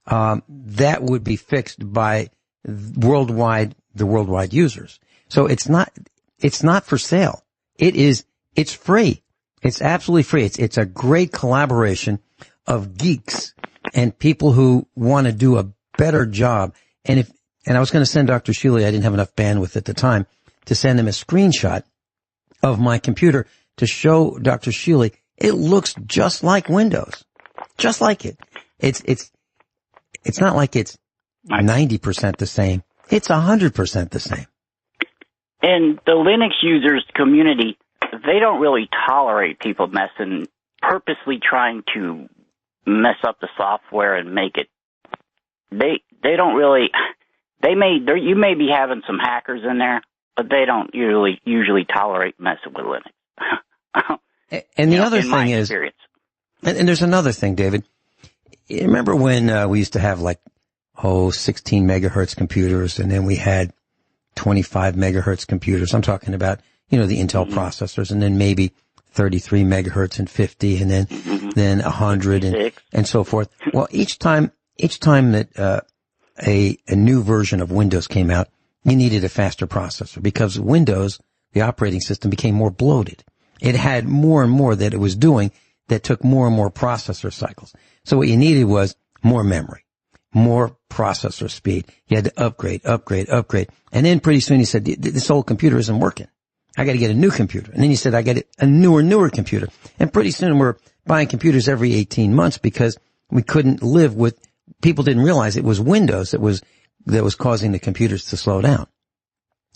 that would be fixed by the worldwide users. So it's not for sale. It's free. It's absolutely free. It's a great collaboration of geeks and people who want to do a better job. And I was going to send Dr. Shealy, I didn't have enough bandwidth at the time to send him a screenshot of my computer to show Dr. Shealy. It looks just like Windows. Just like it. It's not like it's 90% the same. It's 100% the same. And the Linux users community, they don't really tolerate people purposely trying to mess up the software and make it. They don't really. You may be having some hackers in there, but they don't usually tolerate messing with Linux. And the other thing is, and there's another thing, David. You remember when we used to have 16 megahertz computers, and then we had 25 megahertz computers. I'm talking about, the Intel processors, and then maybe 33 megahertz and 50, and then 100 and so forth. Well, each time that a new version of Windows came out, you needed a faster processor because Windows, the operating system, became more bloated. It had more and more that it was doing that took more and more processor cycles. So what you needed was more memory, more processor speed. You had to upgrade. And then pretty soon he said, this old computer isn't working. I got to get a new computer. And then he said, I got a newer computer. And pretty soon we're buying computers every 18 months because we couldn't live with, people didn't realize it was Windows that was causing the computers to slow down.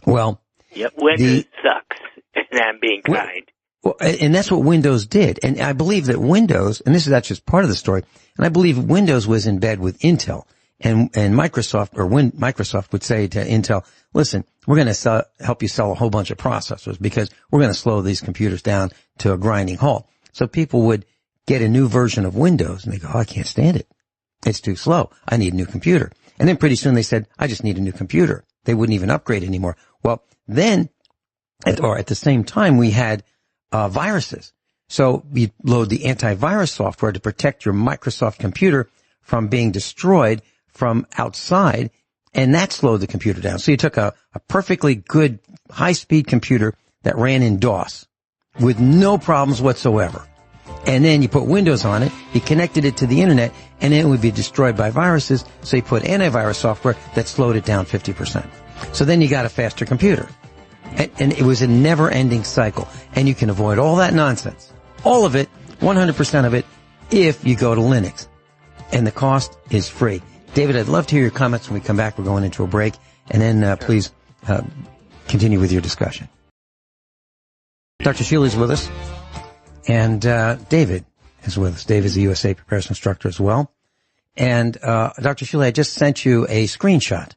Well, yep, Windows sucks, and I'm being kind. Well, and that's what Windows did. And I believe that Windows, and that's just part of the story, and I believe Windows was in bed with Intel. And Microsoft, or when Microsoft would say to Intel, listen, we're going to help you sell a whole bunch of processors because we're going to slow these computers down to a grinding halt. So people would get a new version of Windows and they go, I can't stand it. It's too slow. I need a new computer. And then pretty soon they said, I just need a new computer. They wouldn't even upgrade anymore. Well, then, at the same time, we had viruses. So you load the antivirus software to protect your Microsoft computer from being destroyed from outside, and that slowed the computer down. So you took a perfectly good high-speed computer that ran in DOS with no problems whatsoever. And then you put Windows on it, you connected it to the internet, and then it would be destroyed by viruses. So you put antivirus software that slowed it down 50%. So then you got a faster computer. And it was a never-ending cycle. And you can avoid all that nonsense. All of it, 100% of it, if you go to Linux. And the cost is free. David, I'd love to hear your comments when we come back. We're going into a break. And then please continue with your discussion. Dr. Shealy is with us. And David is with us. Dave is a USA Preparedness instructor as well. And Dr. Shealy, I just sent you a screenshot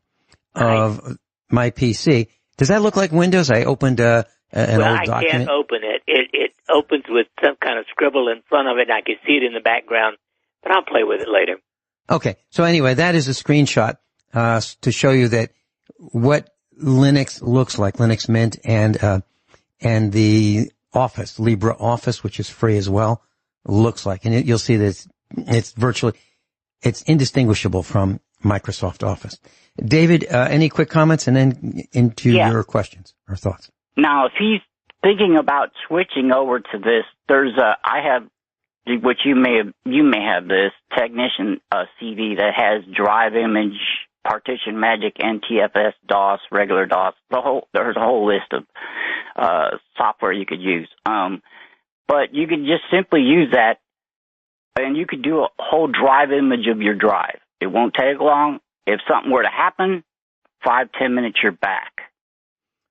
of my PC. Does that look like Windows? I opened an old document. I can't open it. It opens with some kind of scribble in front of it, and I can see it in the background, but I'll play with it later. Okay. So anyway, that is a screenshot to show you that what Linux looks like, Linux Mint, and the Office, LibreOffice, which is free as well, looks like. And you'll see that it's indistinguishable from Microsoft Office. David, any quick comments and then into your questions or thoughts? Now, if he's thinking about switching over to this, I have, which you may have this technician CD that has Drive Image, Partition Magic, NTFS, DOS, regular DOS. There's a whole list of software you could use. But you could just simply use that, and you could do a whole drive image of your drive. It won't take long. If something were to happen, 5-10 minutes, you're back.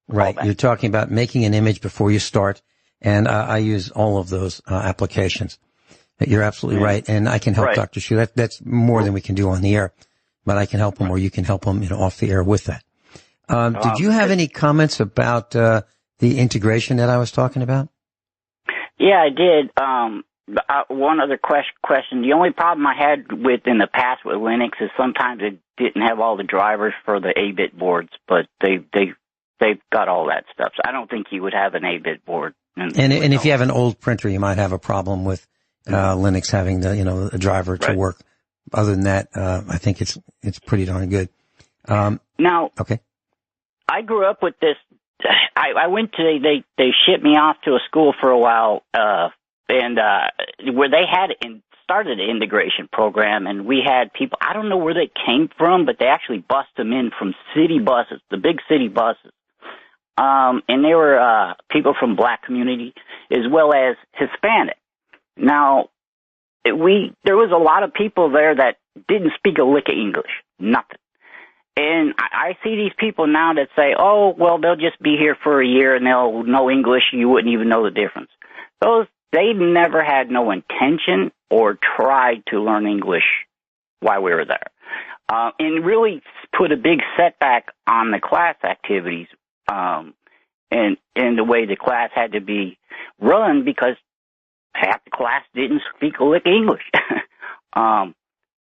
Right. You're talking about making an image before you start, and I use all of those applications. You're absolutely right, and I can help Dr. Shealy. That's more than we can do on the air, but I can help him, or you can help him off the air with that. Did you have any comments about the integration that I was talking about? Yeah, I did. One other question. The only problem I had in the past with Linux is sometimes it didn't have all the drivers for the 8-bit boards, but they've got all that stuff. So I don't think you would have an 8-bit board. And if you have an old printer, you might have a problem with Linux having a driver to work. Other than that, I think it's pretty darn good. Okay. I grew up with this. I went to they shipped me off to a school for a while, and where they had started an integration program, and we had people. I don't know where they came from, but they actually bussed them in from city buses, the big city buses, and they were people from Black community as well as Hispanic. Now, there was a lot of people there that didn't speak a lick of English, nothing. And I see these people now that say, oh, well, they'll just be here for a year and they'll know English and you wouldn't even know the difference. They never had no intention or tried to learn English while we were there. And really put a big setback on the class activities and the way the class had to be run because half the class didn't speak a lick of English.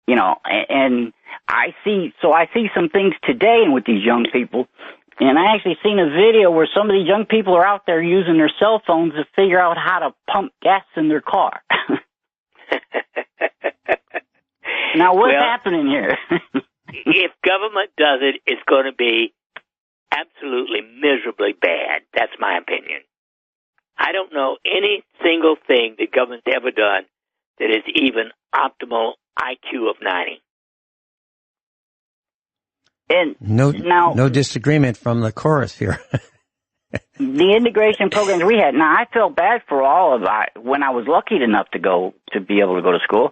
You know, and I see some things today with these young people, and I actually seen a video where some of these young people are out there using their cell phones to figure out how to pump gas in their car. Now, what's happening here? If government does it, it's going to be absolutely miserably bad. That's my opinion. I don't know any single thing the government's ever done that is even optimal IQ of 90. And no disagreement from the chorus here. The integration programs we had. Now, I felt bad for all of when I was lucky enough to be able to go to school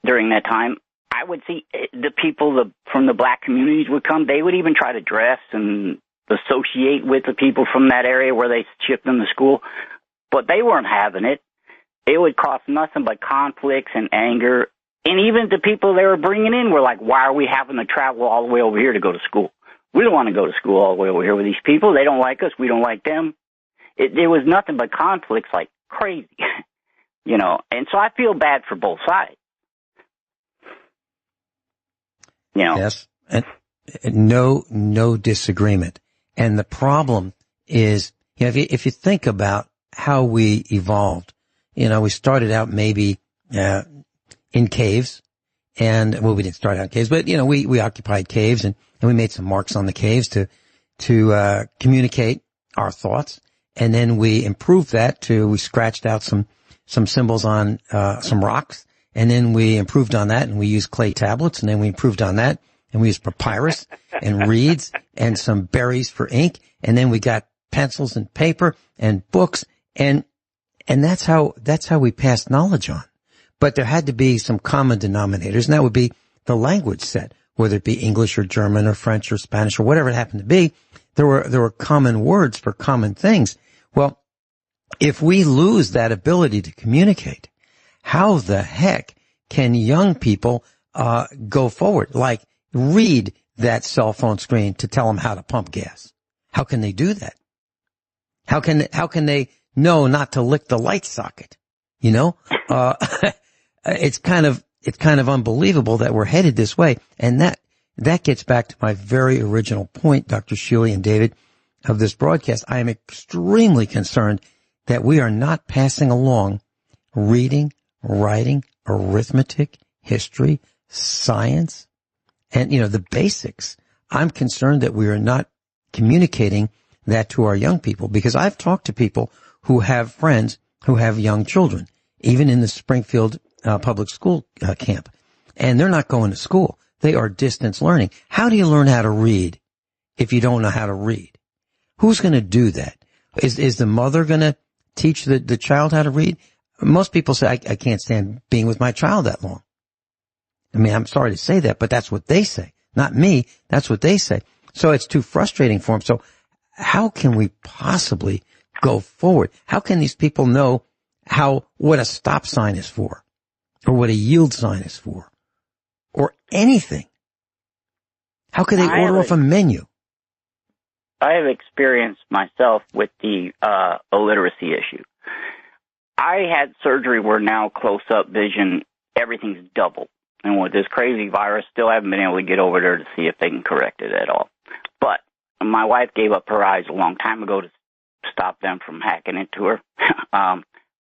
during that time. I would see the people from the black communities would come. They would even try to dress and associate with the people from that area where they shipped them to school, but they weren't having it. It would cause nothing but conflicts and anger. And even the people they were bringing in were like, why are we having to travel all the way over here to go to school? We don't want to go to school all the way over here with these people. They don't like us. We don't like them. There was nothing but conflicts like crazy, you know. And so I feel bad for both sides. You know. Yes. And no disagreement. And the problem is, you know, if you think about how we evolved, you know, we started out maybe in caves, and we didn't start out in caves, but you know, we occupied caves and we made some marks on the caves to communicate our thoughts, and then we improved that we scratched out some symbols on some rocks, and then we improved on that, and we used clay tablets, and then we improved on that, and we used papyrus and reeds and some berries for ink, and then we got pencils and paper and books, and that's how we passed knowledge on. But there had to be some common denominators, and that would be the language set, whether it be English or German or French or Spanish or whatever it happened to be. There were common words for common things. Well, if we lose that ability to communicate, how the heck can young people go forward? Like, read that cell phone screen to tell them how to pump gas. How can they do that? How can they know not to lick the light socket? You know, it's kind of unbelievable that we're headed this way. And that gets back to my very original point, Dr. Shealy and David, of this broadcast. I am extremely concerned that we are not passing along reading, writing, arithmetic, history, science, and, you know, the basics. I'm concerned that we are not communicating that to our young people, because I've talked to people who have friends who have young children, even in the Springfield public school camp, and they're not going to school. They are distance learning. How do you learn how to read if you don't know how to read? Who's going to do that? Is the mother going to teach the child how to read? Most people say, I can't stand being with my child that long. I mean, I'm sorry to say that, but that's what they say. Not me. That's what they say. So it's too frustrating for them. So how can we possibly go forward? How can these people know what a stop sign is for, or what a yield sign is for, or anything? How can they order off a menu? I have experienced myself with the illiteracy issue. I had surgery where now close-up vision, everything's double. And with this crazy virus, still haven't been able to get over there to see if they can correct it at all. But my wife gave up her eyes a long time ago to stop them from hacking into her.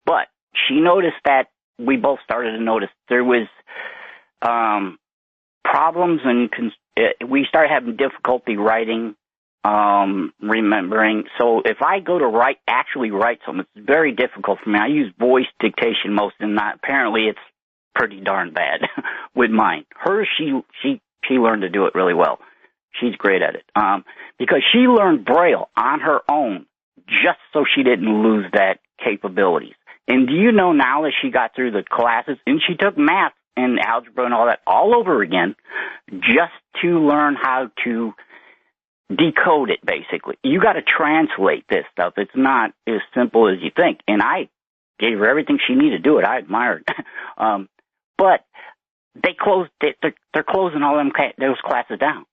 But she noticed that we both started to notice there was problems, and we started having difficulty writing, remembering. So if I go to actually write something, it's very difficult for me. I use voice dictation most, and apparently it's pretty darn bad with mine. Hers, she learned to do it really well. She's great at it, because she learned Braille on her own just so she didn't lose that capabilities. And do you know, now that she got through the classes, and she took math and algebra and all that all over again, just to learn how to decode it, basically. You got to translate this stuff. It's not as simple as you think. And I gave her everything she needed to do it. I admired it. But they're closing all those classes down.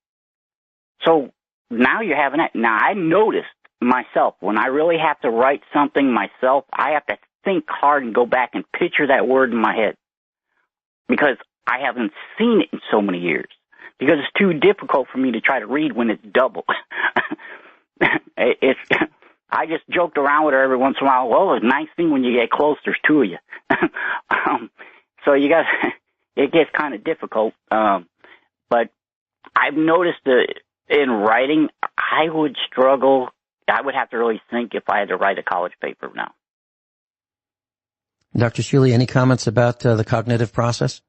So now you're having that. Now, I noticed myself, when I really have to write something myself, I have to think hard and go back and picture that word in my head. Because I haven't seen it in so many years because it's too difficult for me to try to read when it's double. I just joked around with her every once in a while. Well, it's a nice thing when you get close, there's two of you. So it gets kind of difficult. But I've noticed that in writing, I would struggle. I would have to really think if I had to write a college paper now. Dr. Shealy, any comments about the cognitive process?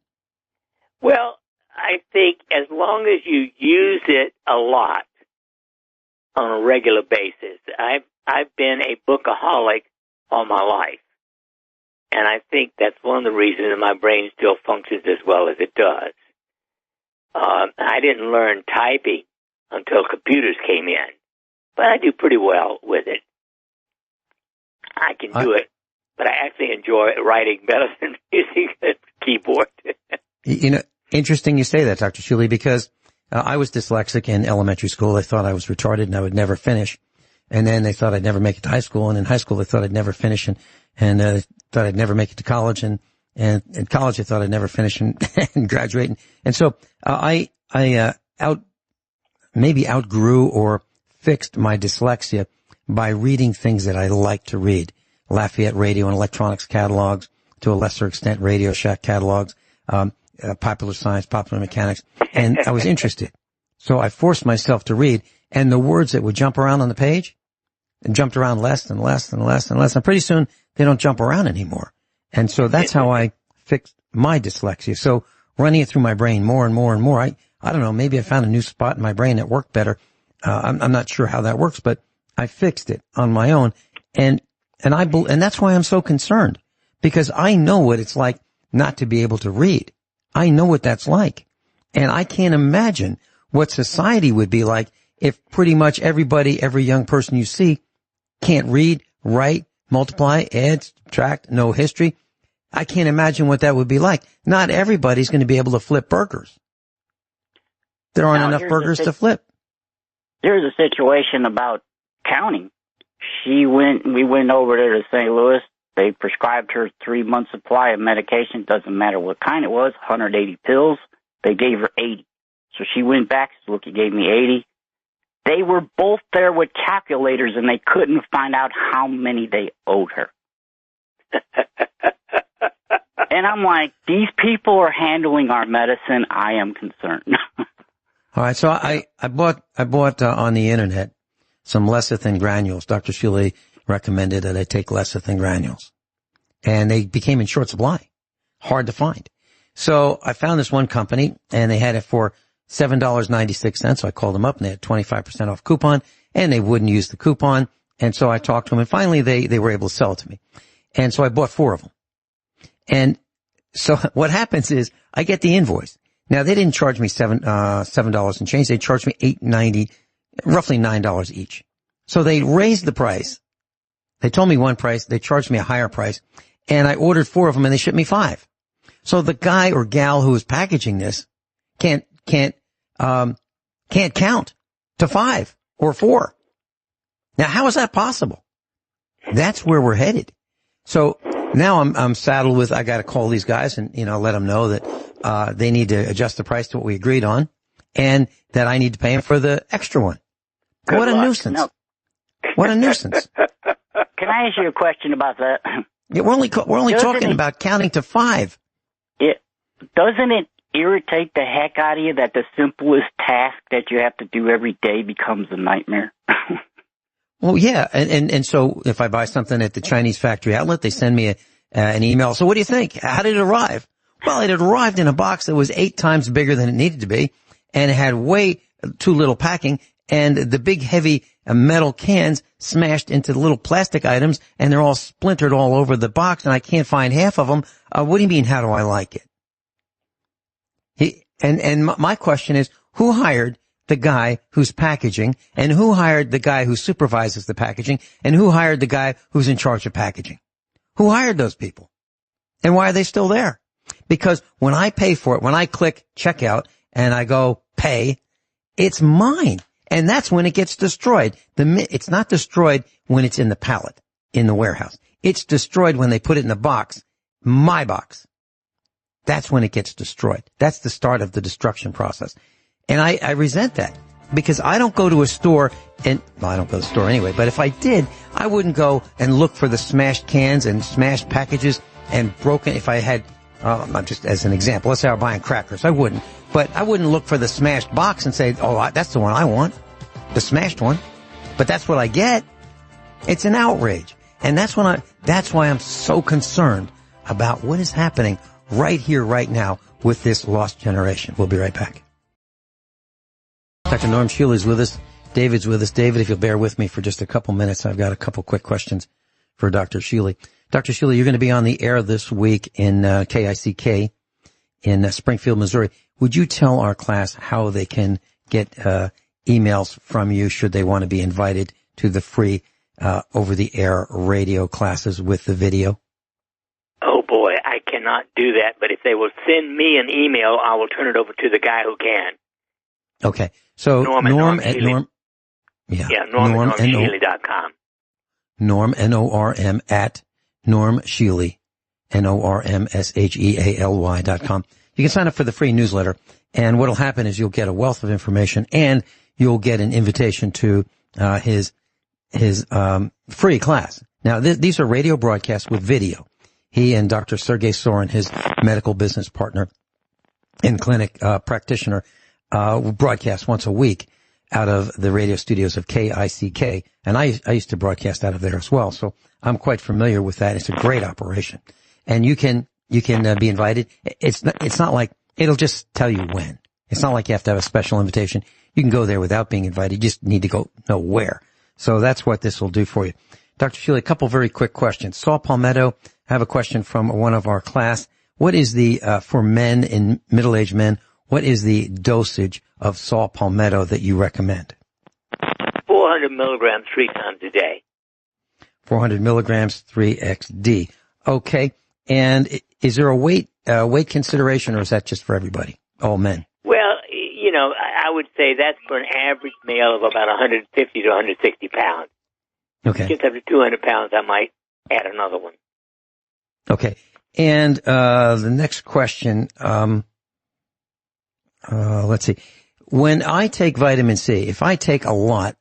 Well, I think as long as you use it a lot on a regular basis, I've been a bookaholic all my life. And I think that's one of the reasons that my brain still functions as well as it does. I didn't learn typing until computers came in, but I do pretty well with it. I can do it, but I actually enjoy writing better than using a keyboard. Interesting you say that, Dr. Shealy, because I was dyslexic in elementary school. They thought I was retarded and I would never finish. And then they thought I'd never make it to high school. And in high school, they thought I'd never finish and thought I'd never make it to college. And in college, they thought I'd never finish and graduate. And so, I maybe outgrew or fixed my dyslexia by reading things that I like to read. Lafayette Radio and Electronics catalogs, to a lesser extent, Radio Shack catalogs, Popular Science, Popular Mechanics. And I was interested. So I forced myself to read, and the words that would jump around on the page and jumped around less and less and less and less. And pretty soon they don't jump around anymore. And so that's how I fixed my dyslexia. So running it through my brain more and more and more, I don't know, maybe I found a new spot in my brain that worked better. I'm not sure how that works, but I fixed it on my own. And that's why I'm so concerned, because I know what it's like not to be able to read. I know what that's like. And I can't imagine what society would be like if pretty much everybody, every young person you see can't read, write, multiply, add, subtract, know history. I can't imagine what that would be like. Not everybody's going to be able to flip burgers. There aren't enough burgers to flip. There's a situation about counting. We went over there to St. Louis. They prescribed her 3-month supply of medication. Doesn't matter what kind it was, 180 pills. They gave her 80. So she went back, said, look, you gave me 80. They were both there with calculators, and they couldn't find out how many they owed her. And I'm like, these people are handling our medicine. I am concerned. All right, so I bought on the internet some lecithin granules. Dr. Shealy recommended that I take lecithin granules, and they became in short supply, hard to find. So I found this one company, and they had it for $7.96. So I called them up, and they had 25% off coupon, and they wouldn't use the coupon. And so I talked to them, and finally they were able to sell it to me. And so I bought 4 of them. And so what happens is I get the invoice. Now they didn't charge me $7 and change. They charged me $8.90, roughly $9 each. So they raised the price. They told me one price. They charged me a higher price, and I ordered 4 of them, and they shipped me 5. So the guy or gal who is packaging this can't count to 5 or 4. Now, how is that possible? That's where we're headed. So now I'm saddled with, I got to call these guys and, let them know that, they need to adjust the price to what we agreed on, and that I need to pay them for the extra one. What a nuisance. No. What a nuisance. Can I ask you a question about that? Yeah, we're only talking about counting to 5. Doesn't it irritate the heck out of you that the simplest task that you have to do every day becomes a nightmare? Well, yeah. And so if I buy something at the Chinese factory outlet, they send me an email. So what do you think? How did it arrive? Well, it had arrived in a box that was 8 times bigger than it needed to be, and it had way too little packing, and the big heavy metal cans smashed into the little plastic items, and they're all splintered all over the box, and I can't find half of them. What do you mean, how do I like it? And my question is, who hired the guy who's packaging, and who hired the guy who supervises the packaging, and who hired the guy who's in charge of packaging? Who hired those people? And why are they still there? Because when I pay for it, when I click checkout and I go pay, it's mine. And that's when it gets destroyed. It's not destroyed when it's in the pallet in the warehouse. It's destroyed when they put it in the box, my box. that's when it gets destroyed. That's the start of the destruction process. And I resent that because I don't go to a store I don't go to the store anyway, but if I did, I wouldn't go and look for the smashed cans and smashed packages and broken, if I had, just as an example, let's say I'm buying crackers. I wouldn't, but I wouldn't look for the smashed box and say, that's the one I want, the smashed one. But that's what I get. It's an outrage. And that's why I'm so concerned about what is happening right here, right now with this lost generation. We'll be right back. Dr. Norm Shealy is with us. David's with us. David, if you'll bear with me for just a couple minutes, I've got a couple quick questions for Dr. Shealy. Dr. Shealy, you're going to be on the air this week in KICK in Springfield, Missouri. Would you tell our class how they can get emails from you should they want to be invited to the free over-the-air radio classes with the video? Oh, boy, I cannot do that. But if they will send me an email, I will turn it over to the guy who can. Okay. So Norm at Shealy.com. Norm, N-O-R-M, at Norm Shealy, NORMSHEALY.com. You can sign up for the free newsletter, and what'll happen is you'll get a wealth of information, and you'll get an invitation to his free class. Now, these are radio broadcasts with video. He and Dr. Sergey Sorin, his medical business partner and clinic practitioner, broadcast once a week out of the radio studios of KICK, and I used to broadcast out of there as well, so I'm quite familiar with that. It's a great operation, and you can be invited. It's not like it'll just tell you when. It's not like you have to have a special invitation. You can go there without being invited. You just need to know where. So that's what this will do for you. Dr. Shealy, a couple very quick questions. Saul Palmetto, I have a question from one of our class. What is for men, in middle-aged men, what is the dosage of saw palmetto that you recommend? 400 milligrams 3 times a day. 400 milligrams 3XD. Okay. And is there a weight consideration, or is that just for everybody, all men? Well, I would say that's for an average male of about 150 to 160 pounds. Okay. Gets up to 200 pounds, I might add another one. Okay. And the next question, let's see. When I take vitamin C, if I take a lot,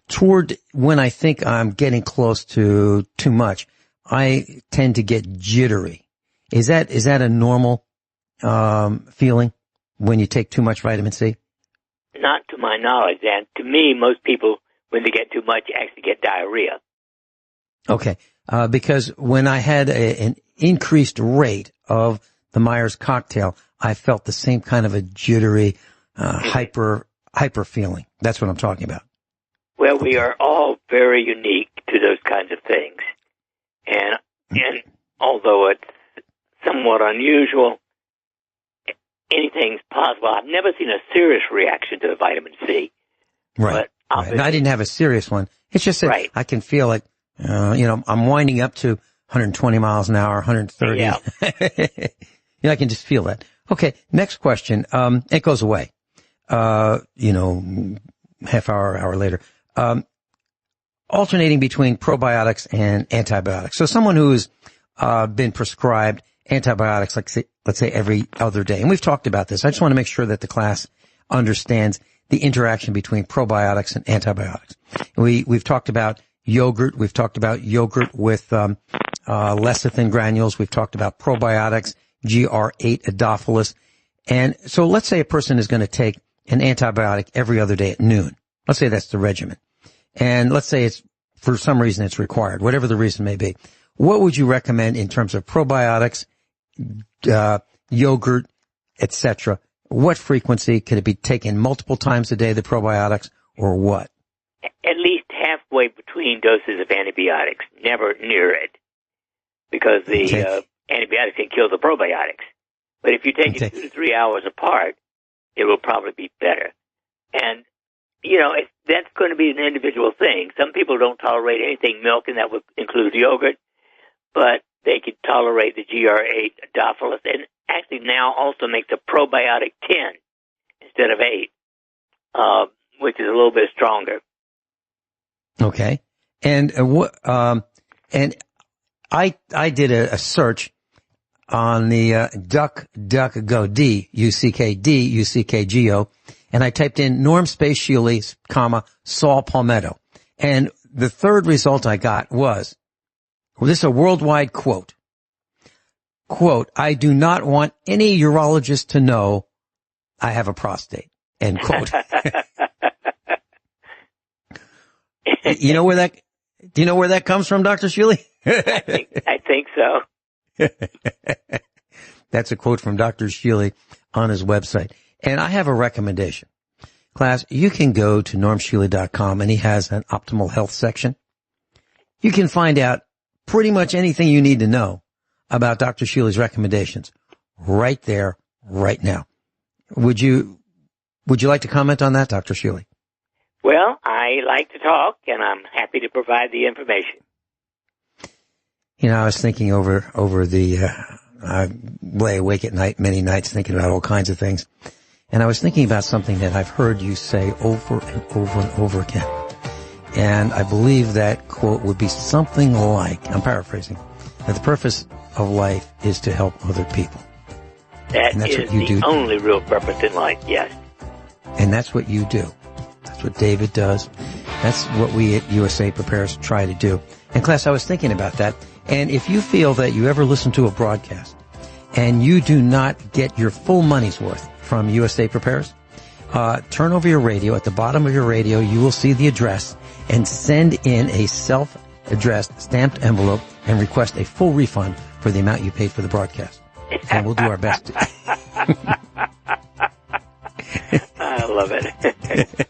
toward when I think I'm getting close to too much, I tend to get jittery. Is that a normal feeling when you take too much vitamin C? Not to my knowledge, and to me, most people, when they get too much, actually get diarrhea. Okay, because when I had an increased rate of the Myers cocktail, I felt the same kind of a jittery, hyper feeling. That's what I'm talking about. Well, we are all very unique to those kinds of things. And although it's somewhat unusual, anything's possible. I've never seen a serious reaction to the vitamin C. Right. Right. And I didn't have a serious one. It's just that I can feel like, I'm winding up to 120 miles an hour, 130. Yeah. I can just feel that. Okay. Next question. It goes away. Half hour later. Alternating between probiotics and antibiotics. So someone who's been prescribed antibiotics, let's say every other day. And we've talked about this. I just want to make sure that the class understands the interaction between probiotics and antibiotics. We've talked about yogurt. We've talked about yogurt with lecithin granules. We've talked about probiotics, GR8 Adophilus. And so let's say a person is going to take an antibiotic every other day at noon. Let's say that's the regimen. And let's say it's, for some reason, it's required, whatever the reason may be. What would you recommend in terms of probiotics, yogurt, etc.? What frequency? Could it be taken multiple times a day, the probiotics, or what? At least halfway between doses of antibiotics, never near it, because the antibiotics can kill the probiotics. But if you take it 2 to 3 hours apart, it will probably be better. And, that's going to be an individual thing. Some people don't tolerate anything milk, and that would include yogurt, but they could tolerate the GR8 Adophilus, and actually now also makes a probiotic 10 instead of 8, which is a little bit stronger. Okay. And I did a search on the DuckDuckGo, D-U-C-K-D-U-C-K-G-O, and I typed in Norm Space Shealy, comma, Saul Palmetto. And the third result I got was, well, this is a worldwide quote. Quote, I do not want any urologist to know I have a prostate. End quote. Do you know where that comes from, Dr. Shealy? I think so. That's a quote from Dr. Shealy on his website. And I have a recommendation. Class, you can go to normshealy.com and he has an optimal health section. You can find out pretty much anything you need to know about Dr. Shealy's recommendations right there, right now. Would you like to comment on that, Dr. Shealy? Well, I like to talk, and I'm happy to provide the information. You know, I was thinking over I lay awake at night, many nights, thinking about all kinds of things. And I was thinking about something that I've heard you say over and over and over again. And I believe that quote would be something like, I'm paraphrasing, that the purpose of life is to help other people. That is the only real purpose in life, yes. And that's what you do. That's what David does. That's what we at USA Prepares try to do. And class, I was thinking about that. And if you feel that you ever listen to a broadcast and you do not get your full money's worth from USA Prepares, turn over your radio. At the bottom of your radio, you will see the address and send in a self-addressed stamped envelope and request a full refund for the amount you paid for the broadcast. And we'll do our best. I love it.